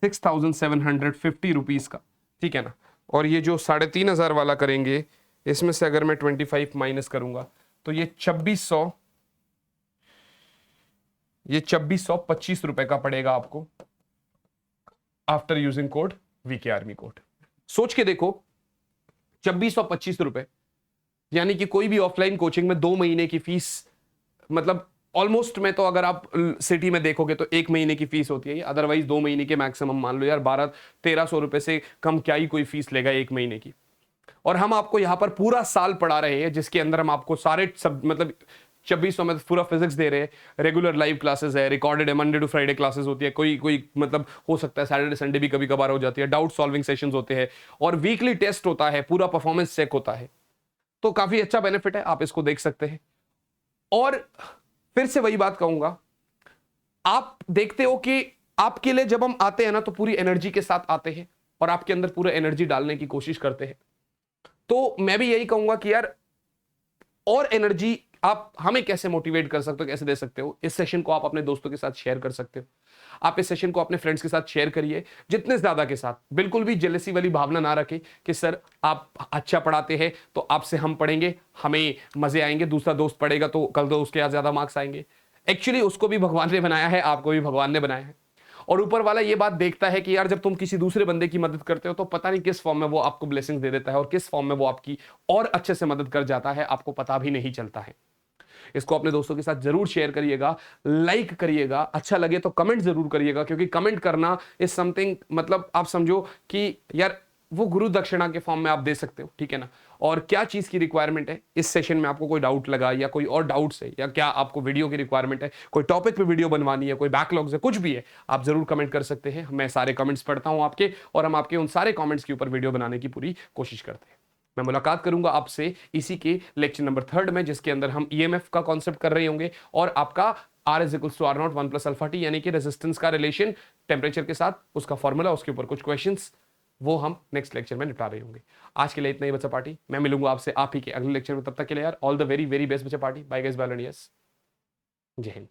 6,750 रुपीज का, ठीक है ना। और ये जो 3,500 वाला करेंगे, इसमें से अगर मैं 25 माइनस करूंगा तो ये 2,425 रुपए का पड़ेगा आपको after using code VK army code. सोच के देखो, 2,425 रुपए, यानी कि कोई भी ऑफलाइन कोचिंग में 2 महीने की फीस, मतलब ऑलमोस्ट में तो अगर आप सिटी में देखोगे तो 1 महीने की फीस होती है, अदरवाइज 2 महीने के मैक्सिमम मान लो यार, 1200-1300 रुपए से कम क्या ही कोई फीस लेगा 1 महीने की। और हम आपको यहां पर पूरा साल पढ़ा रहे हैं, जिसके अंदर हम आपको सारे सब मतलब 2600 में पूरा फिजिक्स दे रहे हैं, रेगुलर लाइव क्लासेस है, रिकॉर्डेड है, मंडे टू फ्राइडे क्लासेस होती है, कोई मतलब हो सकता है सैटरडे संडे भी कभी कभार हो जाती है, डाउट सॉल्विंग सेशंस होते हैं, और वीकली टेस्ट होता है, पूरा परफॉर्मेंस चेक होता है। तो काफी अच्छा बेनिफिट है, आप इसको देख सकते हैं। और फिर से वही बात कहूंगा, आप देखते हो कि आपके लिए जब हम आते हैं ना तो पूरी एनर्जी के साथ आते हैं, और आपके अंदर पूरा एनर्जी डालने की कोशिश करते हैं। तो मैं भी यही कहूंगा कि यार और एनर्जी आप हमें कैसे मोटिवेट कर सकते हो, कैसे दे सकते हो, इस सेशन को आप अपने दोस्तों के साथ शेयर कर सकते हो। आप इस सेशन को अपने फ्रेंड्स के साथ शेयर करिए, जितने ज्यादा के साथ। बिल्कुल भी जेलसी वाली भावना ना रखें कि सर आप अच्छा पढ़ाते हैं तो आपसे हम पढ़ेंगे, हमें मजे आएंगे, दूसरा दोस्त पढ़ेगा तो कल तो उसके ज्यादा मार्क्स आएंगे। एक्चुअली उसको भी भगवान ने बनाया है, आपको भी भगवान ने बनाया है, और ऊपर वाला ये बात देखता है कि यार जब तुम किसी दूसरे बंदे की मदद करते हो तो पता नहीं किस फॉर्म में वो आपको ब्लेसिंग दे देता है, और किस फॉर्म में वो आपकी और अच्छे से मदद कर जाता है, आपको पता भी नहीं चलता है। इसको अपने दोस्तों के साथ जरूर शेयर करिएगा, लाइक करिएगा, अच्छा लगे तो कमेंट जरूर करिएगा, क्योंकि कमेंट करना इज समथिंग, मतलब आप समझो कि यार वो गुरु दक्षिणा के फॉर्म में आप दे सकते हो, ठीक है ना। और क्या चीज की रिक्वायरमेंट है इस सेशन में, आपको कोई डाउट लगा या कोई और डाउट्स है, या क्या आपको वीडियो की रिक्वायरमेंट है, कोई टॉपिक पे वीडियो बनवानी है, कोई बैकलॉग्स है, कुछ भी है, आप जरूर कमेंट कर सकते हैं। मैं सारे कमेंट्स पढ़ता हूं आपके, और हम आपके उन सारे कमेंट्स के ऊपर वीडियो बनाने की पूरी कोशिश करते हैं। मैं मुलाकात करूंगा आपसे इसी के लेक्चर नंबर 3 में, जिसके अंदर हम ईएमएफ का कॉन्सेप्ट कर रहे होंगे, और आपका R is equals to R not 1 plus alpha T, यानी कि रेजिस्टेंस का रिलेशन टेम्परेचर के साथ, उसका फॉर्मूला, उसके ऊपर कुछ क्वेश्चंस, वो हम नेक्स्ट लेक्चर में निपटा रहे होंगे। आज के लिए इतना ही बच्चा पार्टी, मैं मिलूंगा आपसे आप ही के अगले लेक्चर में। तब तक के लिए यार all the very very best बच्चा पार्टी। बाय गाइस, बाय, जय हिंद।